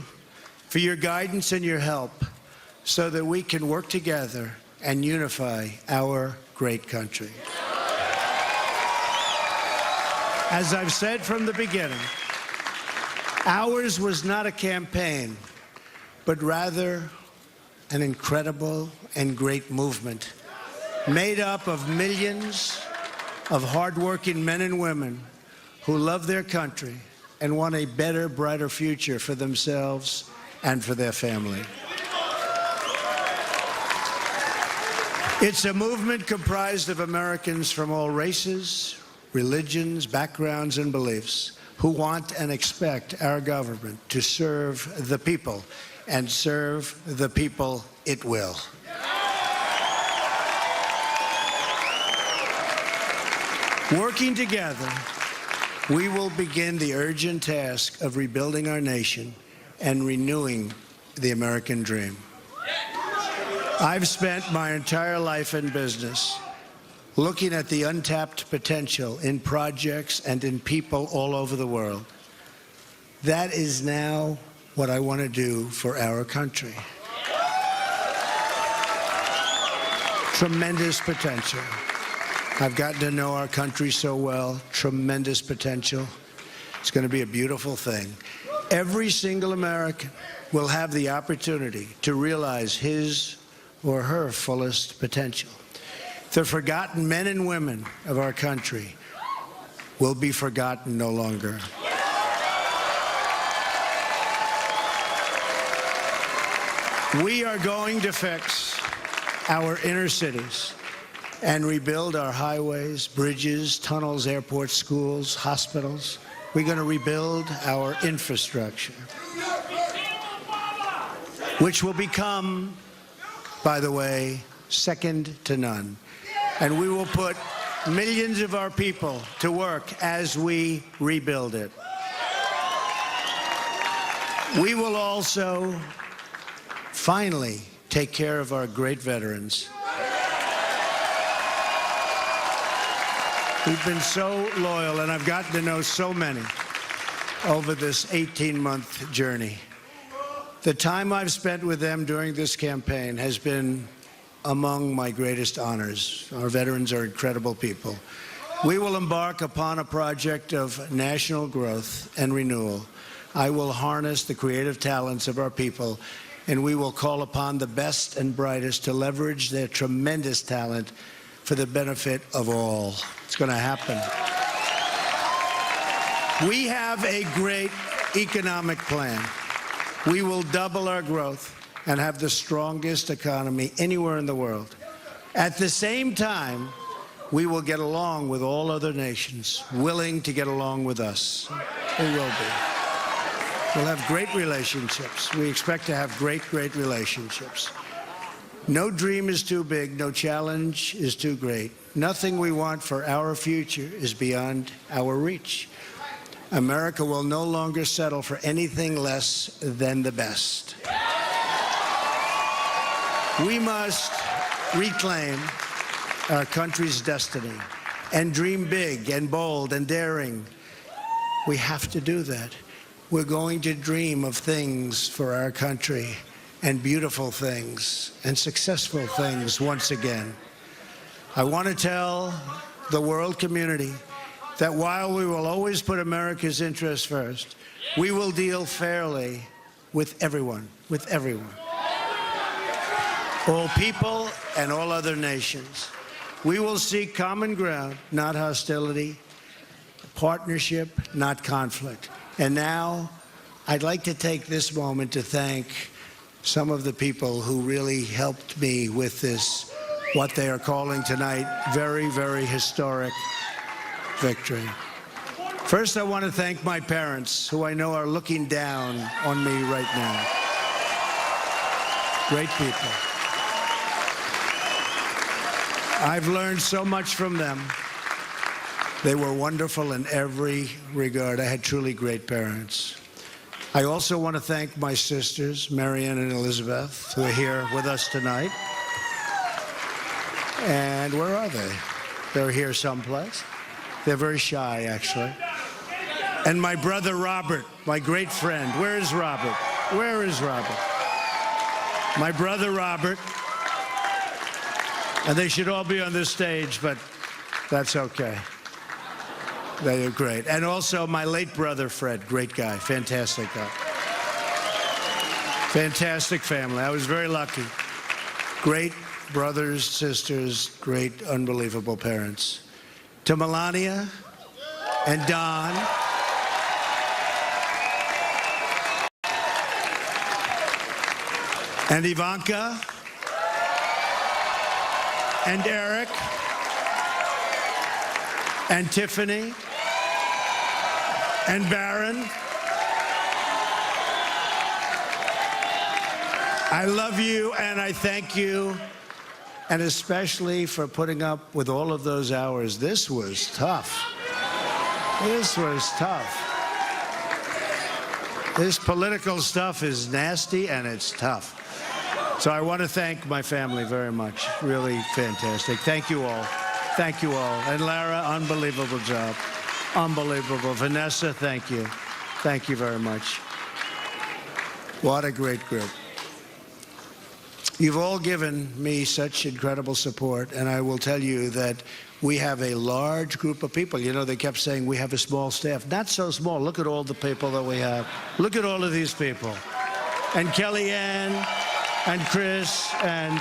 for your guidance and your help so that we can work together and unify our great country. As I've said from the beginning, ours was not a campaign, but rather an incredible and great movement made up of millions of hardworking men and women who love their country and want a better, brighter future for themselves and for their family. It's a movement comprised of Americans from all races, religions, backgrounds, and beliefs who want and expect our government to serve the people, and serve the people it will. Working together, we will begin the urgent task of rebuilding our nation and renewing the American dream. I've spent my entire life in business looking at the untapped potential in projects and in people all over the world. That is now what I want to do for our country. Tremendous potential. I've gotten to know our country so well. Tremendous potential. It's going to be a beautiful thing. Every single American will have the opportunity to realize his or her fullest potential. The forgotten men and women of our country will be forgotten no longer. We are going to fix our inner cities and rebuild our highways, bridges, tunnels, airports, schools, hospitals. We're going to rebuild our infrastructure, which will become, by the way, second to none. And we will put millions of our people to work as we rebuild it. We will also finally take care of our great veterans. We've been so loyal, and I've gotten to know so many over this 18-month journey. The time I've spent with them during this campaign has been among my greatest honors. Our veterans are incredible people. We will embark upon a project of national growth and renewal. I will harness the creative talents of our people, and we will call upon the best and brightest to leverage their tremendous talent for the benefit of all. It's going to happen. We have a great economic plan. We will double our growth and have the strongest economy anywhere in the world. At the same time, we will get along with all other nations willing to get along with us. We will be. We'll have great relationships. We expect to have great, great relationships. No dream is too big, no challenge is too great. Nothing we want for our future is beyond our reach. America will no longer settle for anything less than the best. We must reclaim our country's destiny and dream big and bold and daring. We have to do that. We're going to dream of things for our country, and beautiful things and successful things once again. I want to tell the world community that while we will always put America's interests first, we will deal fairly with everyone, all people and all other nations. We will seek common ground, not hostility, partnership, not conflict. And now, I'd like to take this moment to thank some of the people who really helped me with this, what they are calling tonight, very, very historic victory. First, I want to thank my parents, who I know are looking down on me right now. Great people. I've learned so much from them. They were wonderful in every regard. I had truly great parents. I also want to thank my sisters, Marianne and Elizabeth, who are here with us tonight. And where are they? They're here someplace. They're very shy, actually. And my brother Robert, my great friend. Where is Robert? Where is Robert? My brother Robert. And they should all be on this stage, but that's okay. They are great. And also my late brother Fred, great guy, fantastic guy. Fantastic family. I was very lucky. Great brothers, sisters, great, unbelievable parents. To Melania and Don. And Ivanka. And Eric. And Tiffany. And Barron. I love you and I thank you, and especially for putting up with all of those hours. This was tough. This was tough. This political stuff is nasty and it's tough. So I want to thank my family very much. Really fantastic. Thank you all. Thank you all. And Lara, unbelievable job. Unbelievable. Vanessa, thank you. Thank you very much. What a great group. You've all given me such incredible support, and I will tell you that we have a large group of people. You know, they kept saying we have a small staff. Not so small. Look at all the people that we have. Look at all of these people. And Kellyanne, and Chris, and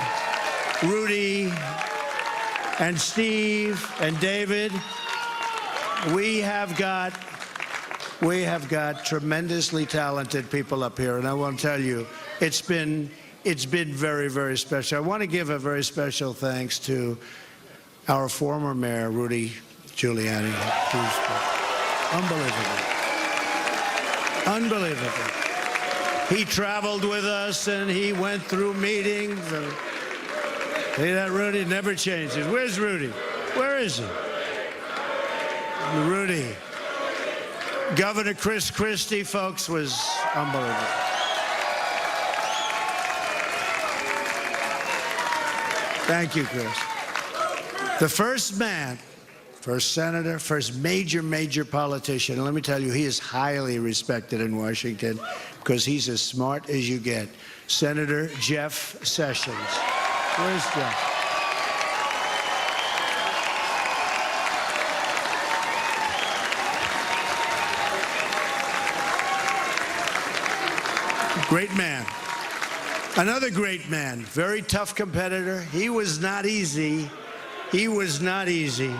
Rudy, and Steve, and David. We have got tremendously talented people up here, and I want to tell you, it's been very, very special. I want to give a very special thanks to our former mayor, Rudy Giuliani. Unbelievable. Unbelievable. He traveled with us and he went through meetings. And see that Rudy never changes. Where's Rudy? Where is he? Rudy. Governor Chris Christie, folks, was unbelievable. Thank you, Chris. The first man, first senator, first major politician, and let me tell you, he is highly respected in Washington because he's as smart as you get. Senator Jeff Sessions. Where's Jeff? Great man. Another great man, very tough competitor. He was not easy. He was not easy.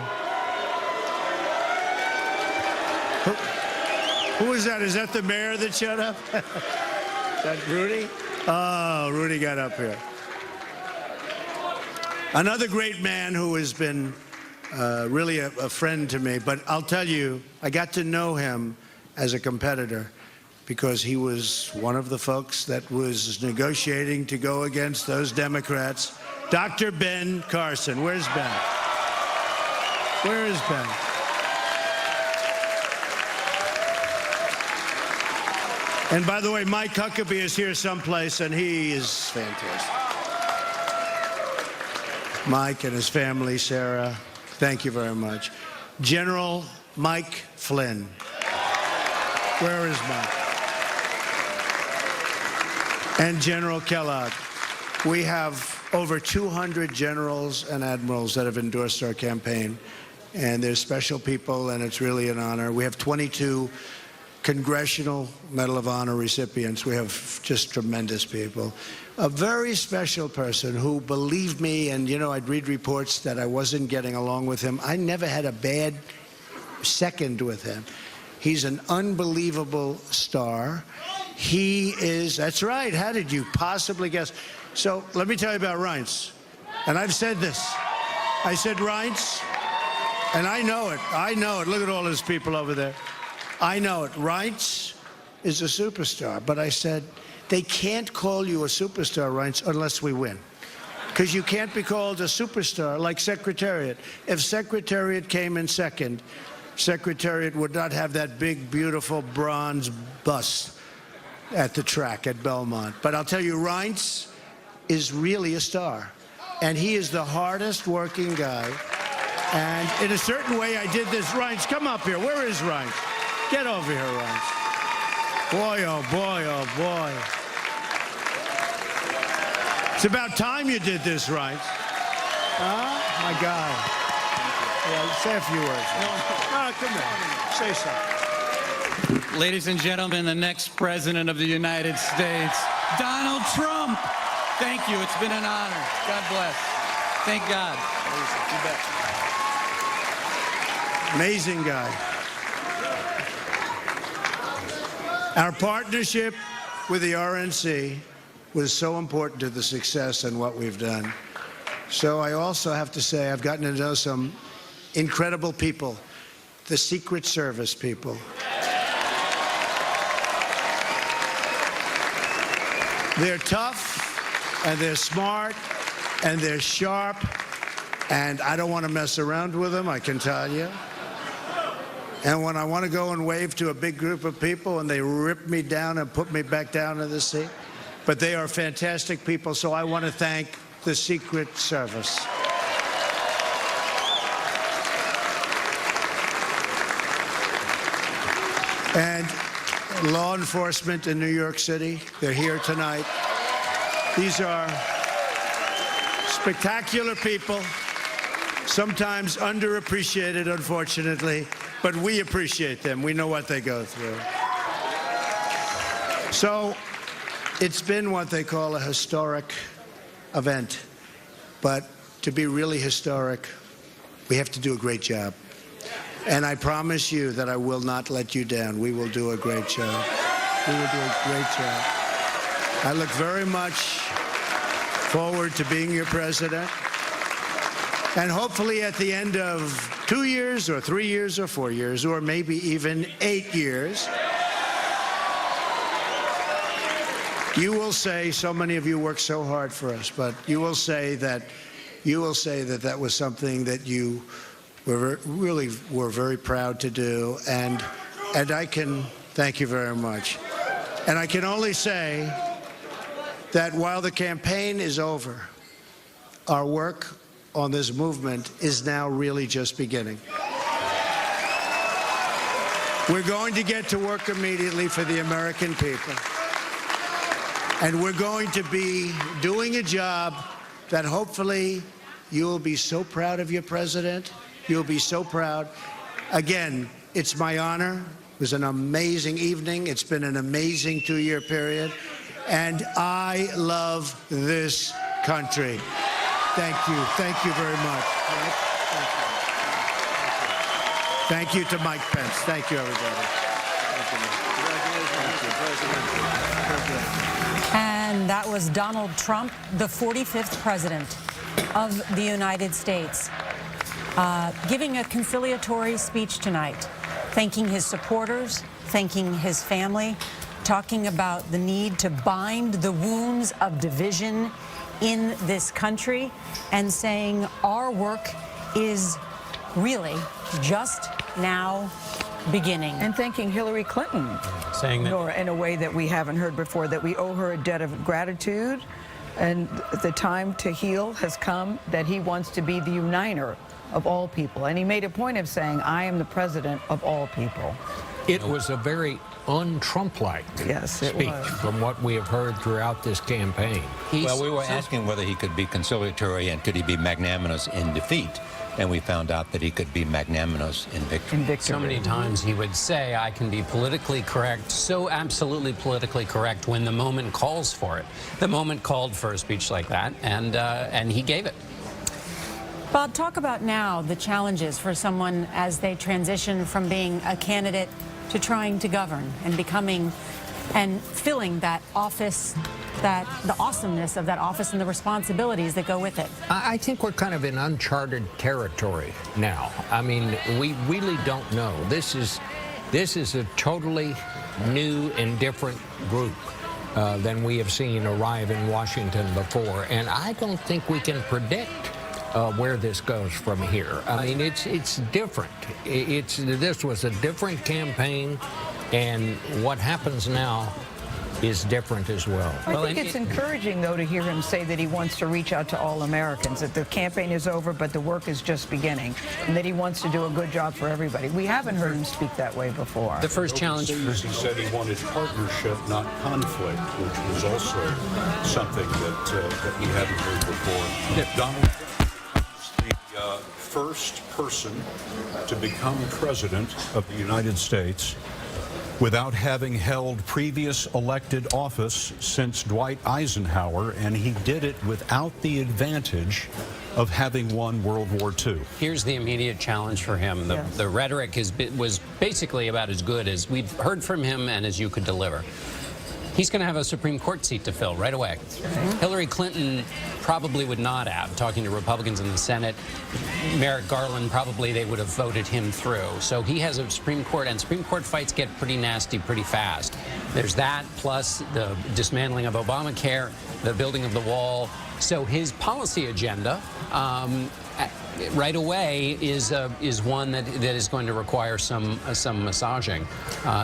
Who is that? Is that the mayor that showed up? Is that Rudy? Oh, Rudy got up here. Another great man who has been really a friend to me, but I'll tell you, I got to know him as a competitor because he was one of the folks that was negotiating to go against those Democrats. Dr. Ben Carson. Where's Ben? Where is Ben? And by the way, Mike Huckabee is here someplace, and he is fantastic. Mike and his family, Sarah, thank you very much. General Mike Flynn. Where is Mike? And General Kellogg. We have over 200 generals and admirals that have endorsed our campaign, and they're special people, and it's really an honor. We have 22 Congressional Medal of Honor recipients. We have just tremendous people. A very special person who believed me, and you know, I'd read reports that I wasn't getting along with him. I never had a bad second with him. He's an unbelievable star. He is, that's right, how did you possibly guess? So let me tell you about Reince. And I've said this. I said, Reince, and I know it. Look at all those people over there. I know it. Reince is a superstar. But I said, they can't call you a superstar, Reince, unless we win. because you can't be called a superstar like Secretariat. If Secretariat came in second, Secretariat would not have that big, beautiful bronze bust at the track at Belmont. But I'll tell you, Reince is really a star. And he is the hardest working guy. And in a certain way, I did this. Reince, come up here. Where is Reince? Get over here, Reince. Boy, oh boy, oh boy. It's about time you did this, Reince. Huh? My guy. Yeah, say a few words. Come on. Say something. Ladies and gentlemen, the next president of the United States, Donald Trump. Thank you. It's been an honor. God bless. Thank God. You bet. Amazing guy. Our partnership with the RNC was so important to the success and what we've done. So I also have to say I've gotten to know some incredible people, the Secret Service people. They're tough, and they're smart, and they're sharp, and I don't want to mess around with them, I can tell you. And when I want to go and wave to a big group of people and they rip me down and put me back down in the seat, but they are fantastic people, so I want to thank the Secret Service. And law enforcement in New York City, they're here tonight. These are spectacular people, sometimes underappreciated, unfortunately, but we appreciate them. We know what they go through. So it's been what they call a historic event. But to be really historic, we have to do a great job. And I promise you that I will not let you down. We will do a great job. We will do a great job. I look very much forward to being your president. And hopefully at the end of 2 years or 3 years or 4 years or maybe even 8 years, you will say, so many of you work so hard for us, but you will say that that was something that you really were very proud to do, and I can thank you very much. And I can only say that while the campaign is over, our work on this movement is now really just beginning. We're going to get to work immediately for the American people. And we're going to be doing a job that hopefully you'll be so proud of your president. You'll be so proud. Again, it's my honor. It was an amazing evening. It's been an amazing 2-year period. And I love this country. Thank you. Thank you very much. Thank you. Thank you to Mike Pence. Thank you, everybody. Thank you, Congratulations. And that was Donald Trump, the 45th president of the United States, giving a conciliatory speech tonight, thanking his supporters, thanking his family, talking about the need to bind the wounds of division in this country, and saying our work is really just now beginning. And thanking Hillary Clinton, saying that, Nora, in a way that we haven't heard before, that we owe her a debt of gratitude, and the time to heal has come, that he wants to be the uniter of all people. And he made a point of saying, I am the president of all people. It was a very un-Trump-like speech from what we have heard throughout this campaign. Well, we were asking whether he could be conciliatory and could he be magnanimous in defeat. And we found out that he could be magnanimous in victory. So many times he would say, I can be politically correct, so absolutely politically correct when the moment calls for it. The moment called for a speech like that, and he gave it. Bob, talk about now the challenges for someone as they transition from being a candidate to trying to govern and becoming and filling that office, the awesomeness of that office and the responsibilities that go with it. I think we're kind of in uncharted territory now. I mean, we really don't know. This is a totally new and different group. than we have seen arrive in Washington before. And I don't think we can predict where this goes from here. I mean, it's different. This was a different campaign, and what happens now is different as well. I think it's encouraging, though, to hear him say that he wants to reach out to all Americans, that the campaign is over, but the work is just beginning, and that he wants to do a good job for everybody. We haven't heard him speak that way before. The first challenge. He said he wanted partnership, not conflict, which was also something that we hadn't heard before. Donald Trump is the first person to become president of the United States without having held previous elected office since Dwight Eisenhower, and he did it without the advantage of having won World War II. Here's the immediate challenge for him. The rhetoric was basically about as good as we've heard from him and as you could deliver. He's going to have a Supreme Court seat to fill right away. Hillary Clinton probably would not have, talking to Republicans in the Senate. Merrick Garland, probably they would have voted him through. So he has a Supreme Court, and Supreme Court fights get pretty nasty pretty fast. There's that, plus the dismantling of Obamacare, the building of the wall. So his policy agenda right away is one that is going to require some massaging.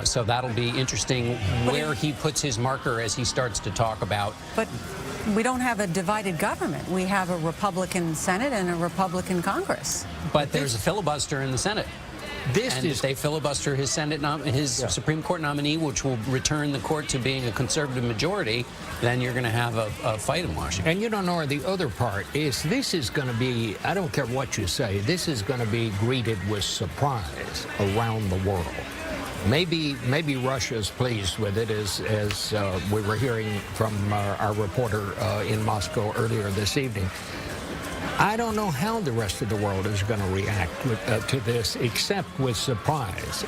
So that'll be interesting where he puts his marker as he starts to talk about. But we don't have a divided government. We have a Republican Senate and a Republican Congress. But there's a filibuster in the Senate. If they filibuster his Supreme Court nominee, which will return the court to being a conservative majority, then you're going to have a fight in Washington. And you don't know, the other part is this is going to be, I don't care what you say, this is going to be greeted with surprise around the world. Maybe Russia's pleased with it, as we were hearing from our reporter in Moscow earlier this evening. I don't know how the rest of the world is going to react to this, except with surprise.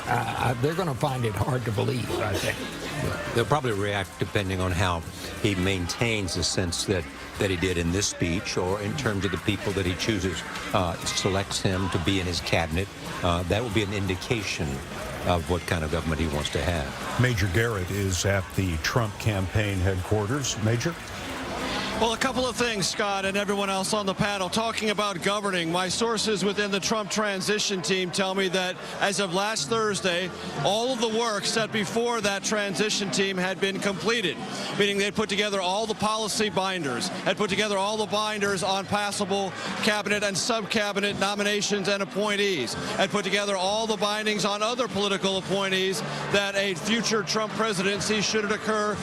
They're going to find it hard to believe, I think. They'll probably react depending on how he maintains the sense that he did in this speech, or in terms of the people that he chooses, selects him to be in his cabinet. That will be an indication of what kind of government he wants to have. Major Garrett is at the Trump campaign headquarters. Major? Well, a couple of things, Scott, and everyone else on the panel. Talking about governing, my sources within the Trump transition team tell me that as of last Thursday, all of the work set before that transition team had been completed, meaning they'd put together all the policy binders, had put together all the binders on passable cabinet and sub-cabinet nominations and appointees, had put together all the bindings on other political appointees that a future Trump presidency, should it occur,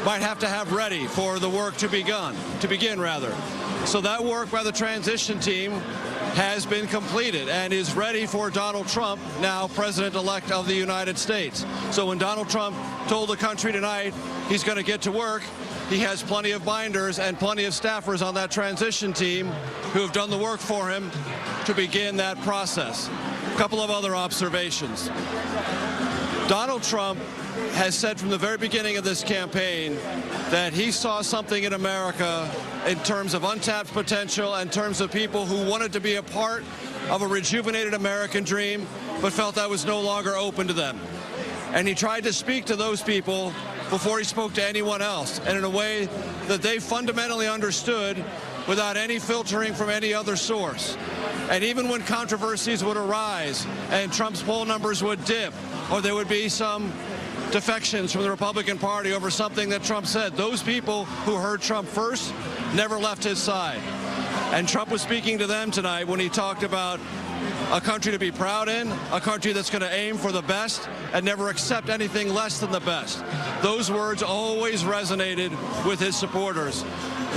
might have to have ready for the work to begin. So that work by the transition team has been completed and is ready for Donald Trump, now President-elect of the United States. So when Donald Trump told the country tonight he's going to get to work, he has plenty of binders and plenty of staffers on that transition team who have done the work for him to begin that process. A couple of other observations. Donald Trump has said from the very beginning of this campaign that he saw something in America in terms of untapped potential, in terms of people who wanted to be a part of a rejuvenated American dream, but felt that was no longer open to them. And he tried to speak to those people before he spoke to anyone else, and in a way that they fundamentally understood without any filtering from any other source. And even when controversies would arise and Trump's poll numbers would dip, or there would be some defections from the Republican Party over something that Trump said, those people who heard Trump first never left his side. And Trump was speaking to them tonight when he talked about a country to be proud in, a country that's going to aim for the best and never accept anything less than the best. Those words always resonated with his supporters.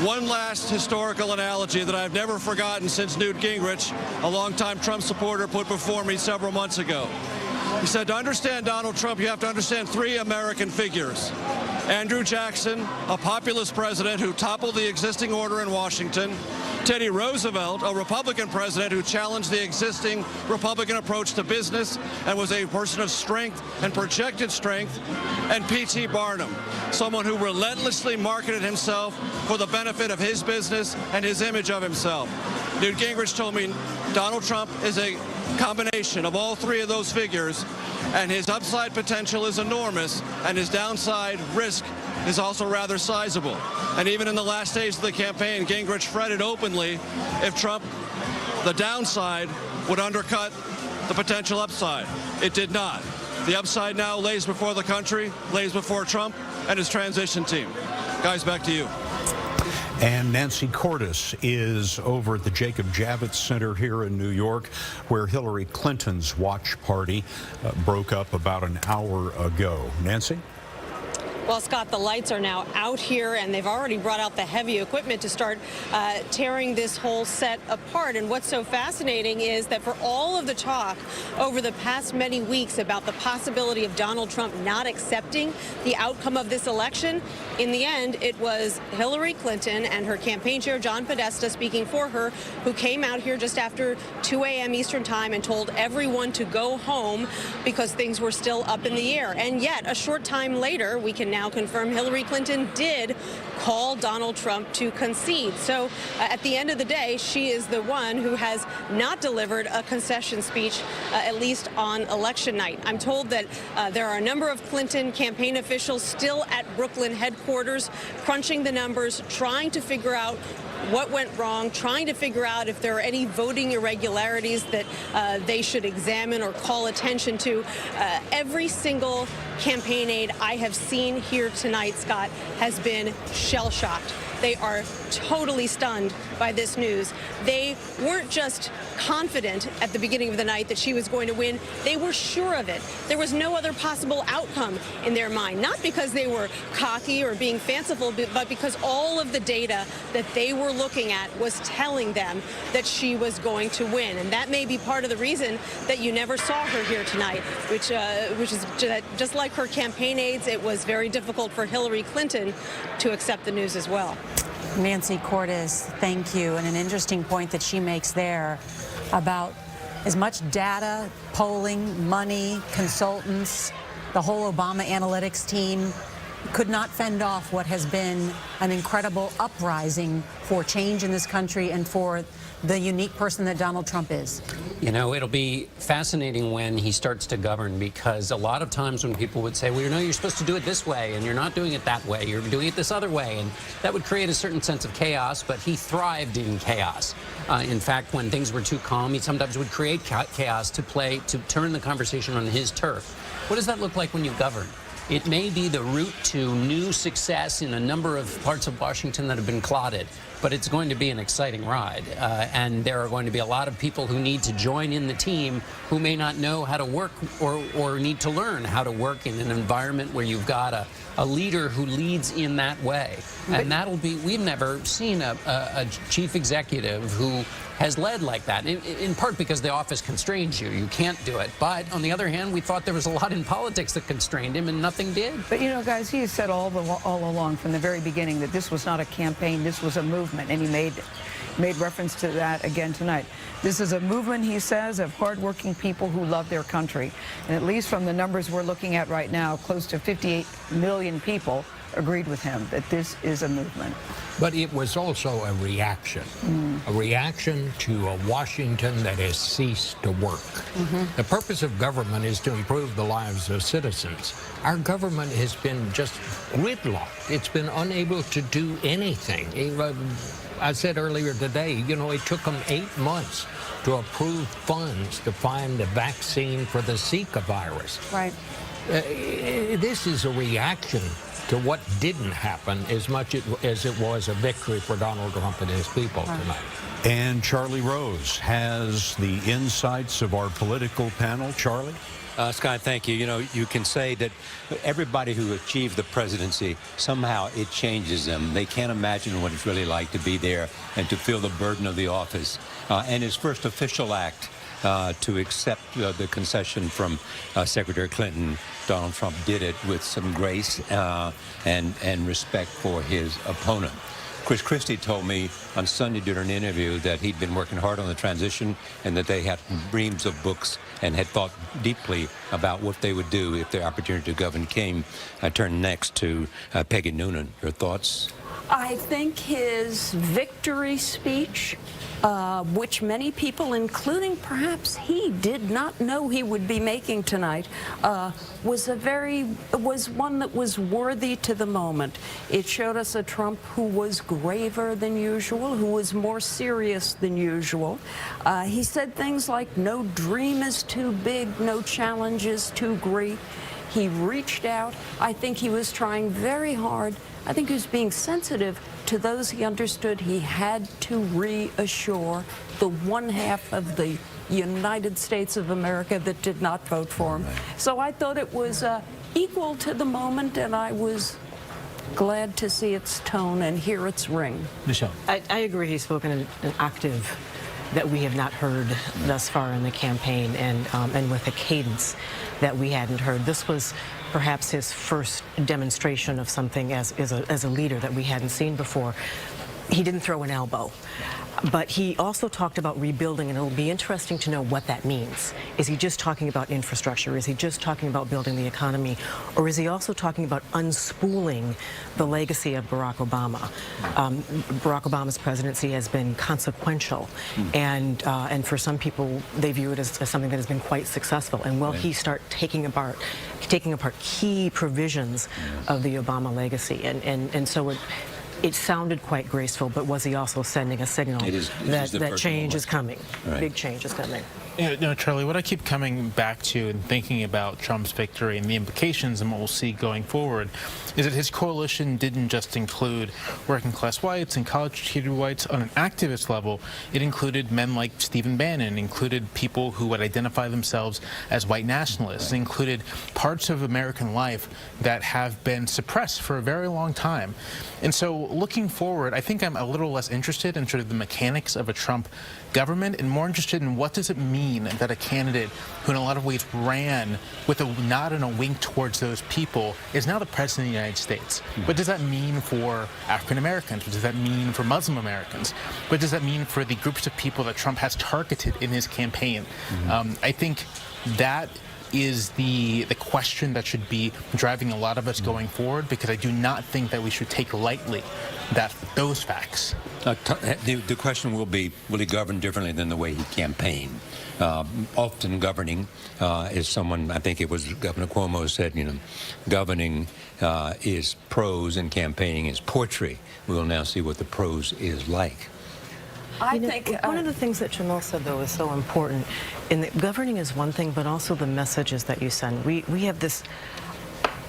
One last historical analogy that I've never forgotten since Newt Gingrich, a longtime Trump supporter, put before me several months ago. He said, to understand Donald Trump, you have to understand three American figures. Andrew Jackson, a populist president who toppled the existing order in Washington. Teddy Roosevelt, a Republican president who challenged the existing Republican approach to business and was a person of strength and projected strength. And P.T. Barnum, someone who relentlessly marketed himself for the benefit of his business and his image of himself. Newt Gingrich told me Donald Trump is a combination of all three of those figures, and his upside potential is enormous, and his downside risk is also rather sizable. And even in the last days of the campaign, Gingrich fretted openly if Trump, the downside, would undercut the potential upside. It did not. The upside now lays before the country, lays before Trump and his transition team. Guys, back to you. And Nancy Cordes is over at the Jacob Javits Center here in New York, where Hillary Clinton's watch party broke up about an hour ago. Nancy? Well, Scott, the lights are now out here, and they've already brought out the heavy equipment to start tearing this whole set apart. And what's so fascinating is that for all of the talk over the past many weeks about the possibility of Donald Trump not accepting the outcome of this election, in the end, it was Hillary Clinton and her campaign chair, John Podesta, speaking for her, who came out here just after 2 a.m. Eastern time and told everyone to go home because things were still up in the air. And yet, a short time later, we can now confirm Hillary Clinton did call Donald Trump to concede. So at the end of the day, she is the one who has not delivered a concession speech, at least on election night. I'm told that there are a number of Clinton campaign officials still at Brooklyn headquarters, crunching the numbers, trying to figure out what went wrong, trying to figure out if there are any voting irregularities that they should examine or call attention to. Every single campaign aide I have seen here tonight, Scott, has been shell-shocked. They are totally stunned by this news. They weren't just confident at the beginning of the night that she was going to win. They were sure of it. There was no other possible outcome in their mind, not because they were cocky or being fanciful, but because all of the data that they were looking at was telling them that she was going to win. And that may be part of the reason that you never saw her here tonight, which is just like her campaign aides, it was very difficult for Hillary Clinton to accept the news as well. Nancy Cordes, thank you. And an interesting point that she makes there about as much data, polling, money, consultants, the whole Obama analytics team could not fend off what has been an incredible uprising for change in this country and for the unique person that Donald Trump is. You know, it'll be fascinating when he starts to govern, because a lot of times when people would say, well, you know, you're supposed to do it this way and you're not doing it that way, you're doing it this other way, and that would create a certain sense of chaos, but he thrived in chaos. In fact, when things were too calm, he sometimes would create chaos to turn the conversation on his turf. What does that look like when you govern? It may be the route to new success in a number of parts of Washington that have been clotted, but it's going to be an exciting ride. And there are going to be a lot of people who need to join in the team who may not know how to work or need to learn how to work in an environment where you've got a leader who leads in that way. And that'll be, we've never seen a chief executive who has led like that, in part because the office constrains you. You can't do it. But on the other hand, we thought there was a lot in politics that constrained him, and nothing did. But, you know, guys, he has said all along from the very beginning that this was not a campaign, this was a movement, and he made reference to that again tonight. This is a movement, he says, of hardworking people who love their country. And at least from the numbers we're looking at right now, close to 58 million people agreed with him that this is a movement. But it was also a reaction to a Washington that has ceased to work. The purpose of government is to improve the lives of citizens. Our government has been just gridlocked. It's been unable to do anything. I said earlier today, you know, it took them 8 months to approve funds to find a vaccine for the Zika virus. Right. This is a reaction to what didn't happen as much as it was a victory for Donald Trump and his people tonight. And Charlie Rose has the insights of our political panel. Charlie? Scott, thank you. You know, you can say that everybody who achieved the presidency, somehow it changes them. They can't imagine what it's really like to be there and to feel the burden of the office. And his first official act to accept the concession from Secretary Clinton, Donald Trump did it with some grace and respect for his opponent. Chris Christie told me on Sunday during an interview that he'd been working hard on the transition and that they had reams of books and had thought deeply about what they would do if the opportunity to govern came. I turn next to Peggy Noonan. Your thoughts? I think his victory speech, which many people, including perhaps he, did not know he would be making tonight, was one that was worthy to the moment. It showed us a Trump who was graver than usual, who was more serious than usual. He said things like, "No dream is too big, no challenge is too great." He reached out. I think he was trying very hard. I think he was being sensitive to those he understood he had to reassure, the one half of the United States of America that did not vote for him. So I thought it was equal to the moment, and I was glad to see its tone and hear its ring. Michelle. I agree. He's spoken in an octave that we have not heard thus far in the campaign, and with a cadence that we hadn't heard. This was perhaps his first demonstration of something as a leader that we hadn't seen before. He didn't throw an elbow, but he also talked about rebuilding, and it'll be interesting to know what that means. Is he just talking about infrastructure? Is he just talking about building the economy? Or is he also talking about unspooling the legacy of Barack Obama? Barack Obama's presidency has been consequential, and for some people, they view it as something that has been quite successful. And will he start taking apart key provisions of the Obama legacy? And so it sounded quite graceful, but was he also sending a signal that change is coming? Right. Big change is coming. Charlie, what I keep coming back to and thinking about Trump's victory and the implications and what we'll see going forward is that his coalition didn't just include working-class whites and college-educated whites. On an activist level, it included men like Stephen Bannon, included people who would identify themselves as white nationalists, included parts of American life that have been suppressed for a very long time. And so looking forward, I think I'm a little less interested in sort of the mechanics of a Trump government and more interested in what does it mean that a candidate who in a lot of ways ran with a nod and a wink towards those people is now the president of the United States. What does that mean for African Americans? What does that mean for Muslim Americans? What does that mean for the groups of people that Trump has targeted in his campaign? I think that is the question that should be driving a lot of us going forward, because I do not think that we should take lightly those facts. The question will be, will he govern differently than the way he campaigned? Often governing is someone, I think it was Governor Cuomo said, governing is prose and campaigning is poetry. We will now see what the prose is like. I think one of the things that Jamal said, though, is so important. In that governing is one thing, but also the messages that you send. We have this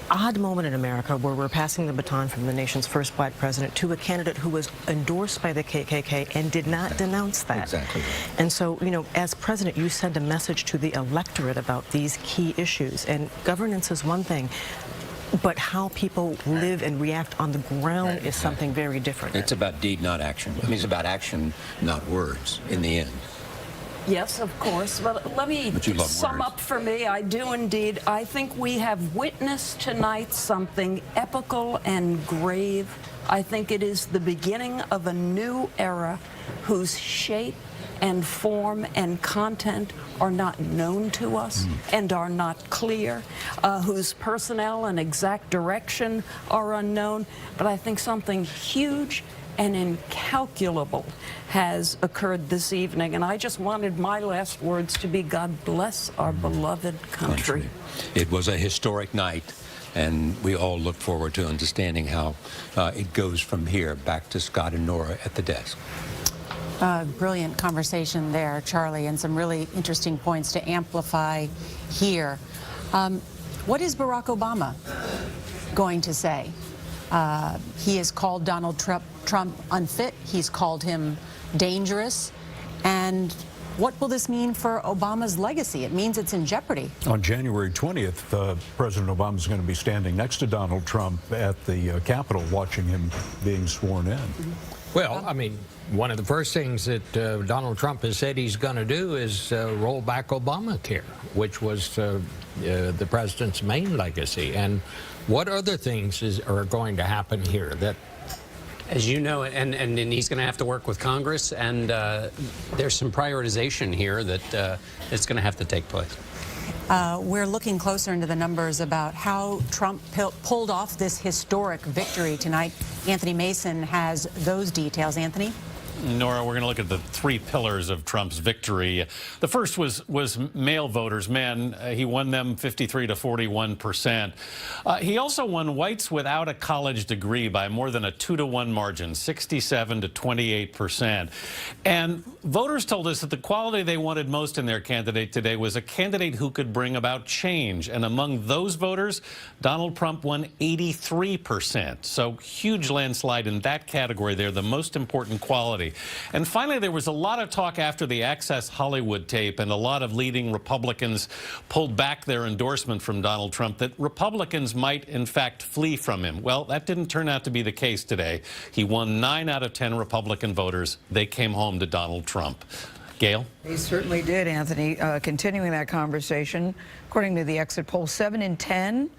odd moment in America where we're passing the baton from the nation's first black president to a candidate who was endorsed by the KKK and did not denounce that. Exactly. And so, as president, you send a message to the electorate about these key issues. And governance is one thing, but how people live and react on the ground is something very different. It's about deed, not action. I mean, it's about action, not words, in the end. Yes, of course. But let me sum up for me. I do indeed. I think we have witnessed tonight something epical and grave. I think it is the beginning of a new era whose shape and form and content are not known to us and are not clear, whose personnel and exact direction are unknown. But I think something huge and incalculable has occurred this evening, and I just wanted my last words to be, God bless our beloved country. It was a historic night, and we all look forward to understanding how it goes from here. Back to Scott and Nora at the desk. Brilliant conversation there, Charlie, and some really interesting points to amplify here. What is Barack Obama going to say? He has called Donald Trump unfit. He's called him dangerous. And what will this mean for Obama's legacy? It means it's in jeopardy. On January 20th, President Obama is going to be standing next to Donald Trump at the Capitol watching him being sworn in. Well, I mean, one of the first things that Donald Trump has said he's going to do is roll back Obamacare, which was the president's main legacy. And what other things are going to happen here that... As you know, and he's going to have to work with Congress, and there's some prioritization here that is going to have to take place. We're looking closer into the numbers about how Trump pulled off this historic victory tonight. Anthony Mason has those details. Anthony? Nora, we're going to look at the three pillars of Trump's victory. The first was male voters, men. He won them 53 to 41%. He also won whites without a college degree by more than a 2-to-1 margin, 67 to 28%. And voters told us that the quality they wanted most in their candidate today was a candidate who could bring about change. And among those voters, Donald Trump won 83%. So huge landslide in that category there, the most important quality. And finally, there was a lot of talk after the Access Hollywood tape, and a lot of leading Republicans pulled back their endorsement from Donald Trump, that Republicans might, in fact, flee from him. Well, that didn't turn out to be the case today. He won 9 out of 10 Republican voters. They came home to Donald Trump. Gail? He certainly did, Anthony. Continuing that conversation, according to the exit poll, 7 in 10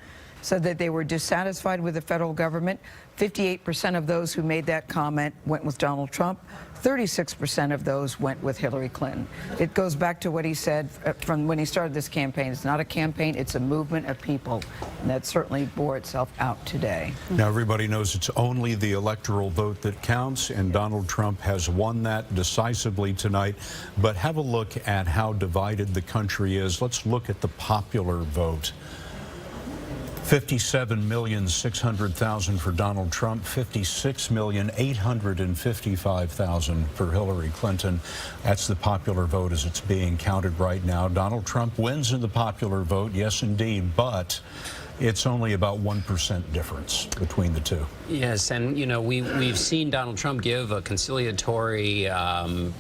said that they were dissatisfied with the federal government. 58% of those who made that comment went with Donald Trump. 36% of those went with Hillary Clinton. It goes back to what he said from when he started this campaign. It's not a campaign, it's a movement of people. And that certainly bore itself out today. Now, everybody knows it's only the electoral vote that counts, and Donald Trump has won that decisively tonight. But have a look at how divided the country is. Let's look at the popular vote. 57,600,000 for Donald Trump, 56,855,000 for Hillary Clinton. That's the popular vote as it's being counted right now. Donald Trump wins in the popular vote, yes indeed, but it's only about 1% difference between the two. Yes, and you know, we've seen Donald Trump give a conciliatory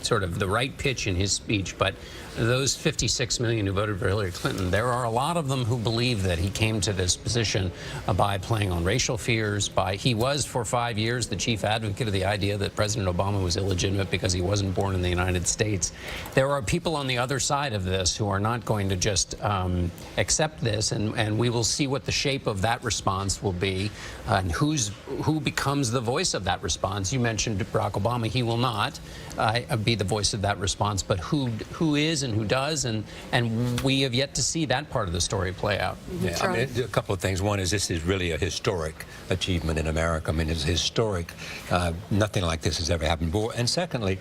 sort of the right pitch in his speech, but those 56 million who voted for Hillary Clinton, there are a lot of them who believe that he came to this position by playing on racial fears. He was for 5 years the chief advocate of the idea that President Obama was illegitimate because he wasn't born in the United States. There are people on the other side of this who are not going to just accept this, and we will see what the shape of that response will be, and who becomes the voice of that response. You mentioned Barack Obama. He will not be the voice of that response, but who is and who does, and we have yet to see that part of the story play out. Yeah, I mean, a couple of things. One is this is really a historic achievement in America. I mean, it's historic. Nothing like this has ever happened before. And secondly,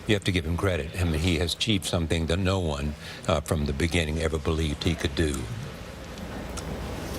you have to give him credit. I mean, he has achieved something that no one from the beginning ever believed he could do.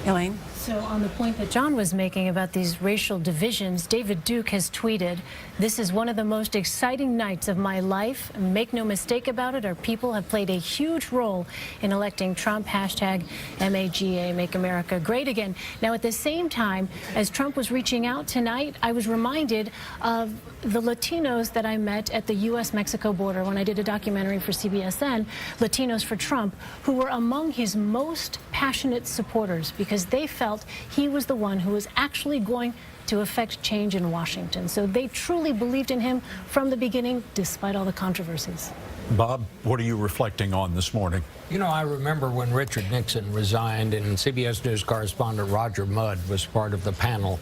Elaine? So on the point that John was making about these racial divisions, David Duke has tweeted, "This is one of the most exciting nights of my life. Make no mistake about it, our people have played a huge role in electing Trump. Hashtag MAGA, Make America Great Again." Now, at the same time, as Trump was reaching out tonight, I was reminded of the Latinos that I met at the U.S.-Mexico border when I did a documentary for CBS then, Latinos for Trump, who were among his most passionate supporters because they felt he was the one who was actually going to affect change in Washington. So they truly believed in him from the beginning, despite all the controversies. Bob, what are you reflecting on this morning? You know, I remember when Richard Nixon resigned, and CBS News correspondent Roger Mudd was part of the panel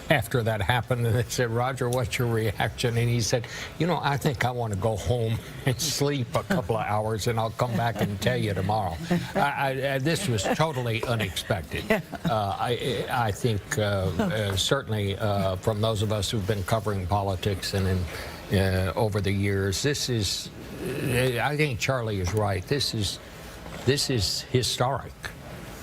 after that happened, and they said, "Roger, what's your reaction?" And he said, "You know, I think I want to go home and sleep a couple of hours, and I'll come back and tell you tomorrow." This was totally unexpected. I think certainly from those of us who've been covering politics and over the years, this is, I think Charlie is right. This is historic.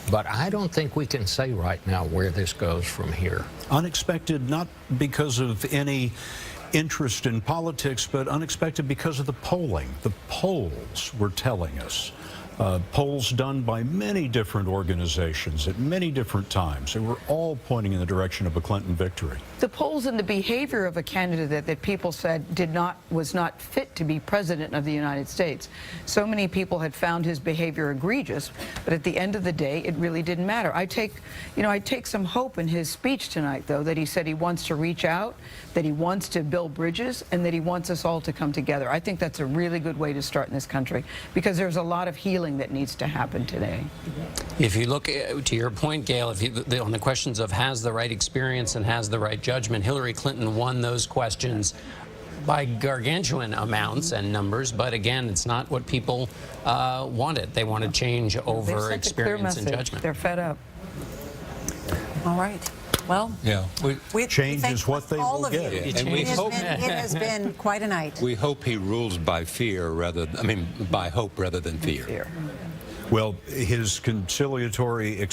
But I don't think we can say right now where this goes from here. Unexpected, not because of any interest in politics, but unexpected because of the polling. The polls were telling us. Polls done by many different organizations at many different times. They were all pointing in the direction of a Clinton victory. The polls and the behavior of a candidate that people said was not fit to be president of the United States. So many people had found his behavior egregious, but at the end of the day, it really didn't matter. I take some hope in his speech tonight, though, that he said he wants to reach out, that he wants to build bridges, and that he wants us all to come together. I think that's a really good way to start in this country, because there's a lot of healing that needs to happen today. If you look to your point, Gail, on the questions of has the right experience and has the right judgment, Hillary Clinton won those questions by gargantuan amounts and numbers, but again, it's not what people wanted. They wanted change over experience and judgment. They're fed up. All right. Well, Yeah. Change thank is what they all will of get. you. Yeah. And we hope It has been quite a night. we hope he rules by fear by hope rather than fear. Well, his conciliatory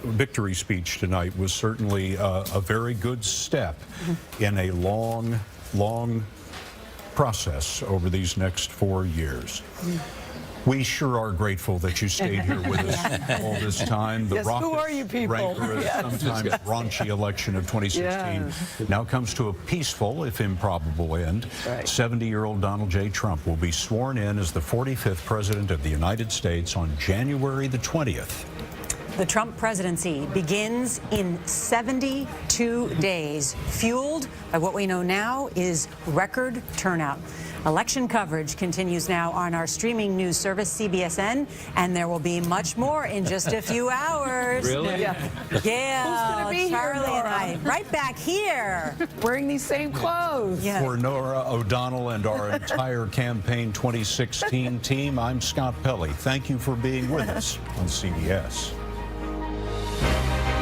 victory speech tonight was certainly a very good step in a long, long process over these next 4 years. We sure are grateful that you stayed here with us all this time. The Yes, who are you people? rancorous, Yes. sometimes raunchy election of 2016 now comes to a peaceful, if improbable, end. 70-year-old Donald J. Trump will be sworn in as the 45th President of the United States on January the 20th. The Trump presidency begins in 72 days, fueled by what we know now is record turnout. Election coverage continues now on our streaming news service, CBSN, and there will be much more in just a few hours. Really? Yeah. Who's gonna be Charlie here, and I, Nora? right back here. Wearing these same clothes. Yeah. For Nora O'Donnell and our entire campaign 2016 team, I'm Scott Pelley. Thank you for being with us on CBS.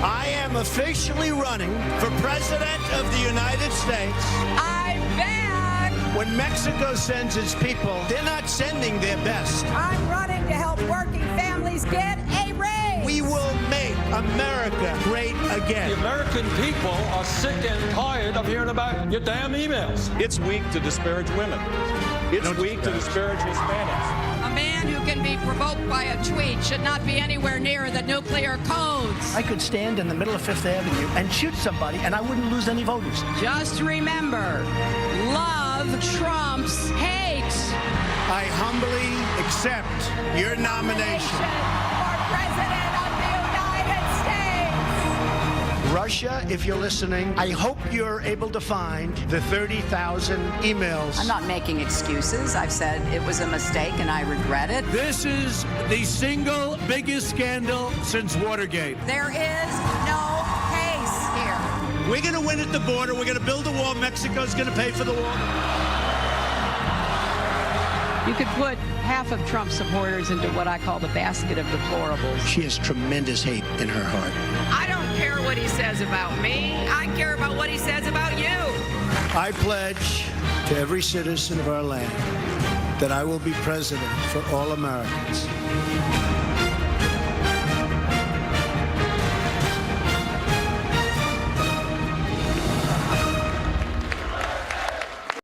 I am officially running for President of the United States. I'm back. When Mexico sends its people, they're not sending their best. I'm running to help working families get a raise. We will make America great again. The American people are sick and tired of hearing about your damn emails. It's weak to disparage women. It's weak to disparage Hispanics. A man who can be provoked by a tweet should not be anywhere near the nuclear codes. I could stand in the middle of Fifth Avenue and shoot somebody, and I wouldn't lose any voters. Just remember, love trumps hate. I humbly accept your nomination. For President of the United States. Russia, if you're listening, I hope you're able to find the 30,000 emails. I'm not making excuses. I've said it was a mistake and I regret it. This is the single biggest scandal since Watergate. There is no case here. We're going to win at the border. We're going to build a wall. Mexico's going to pay for the wall. You could put half of Trump supporters into what I call the basket of deplorables. She has tremendous hate in her heart. I don't care what he says about me. I care about what he says about you. I pledge to every citizen of our land that I will be president for all Americans.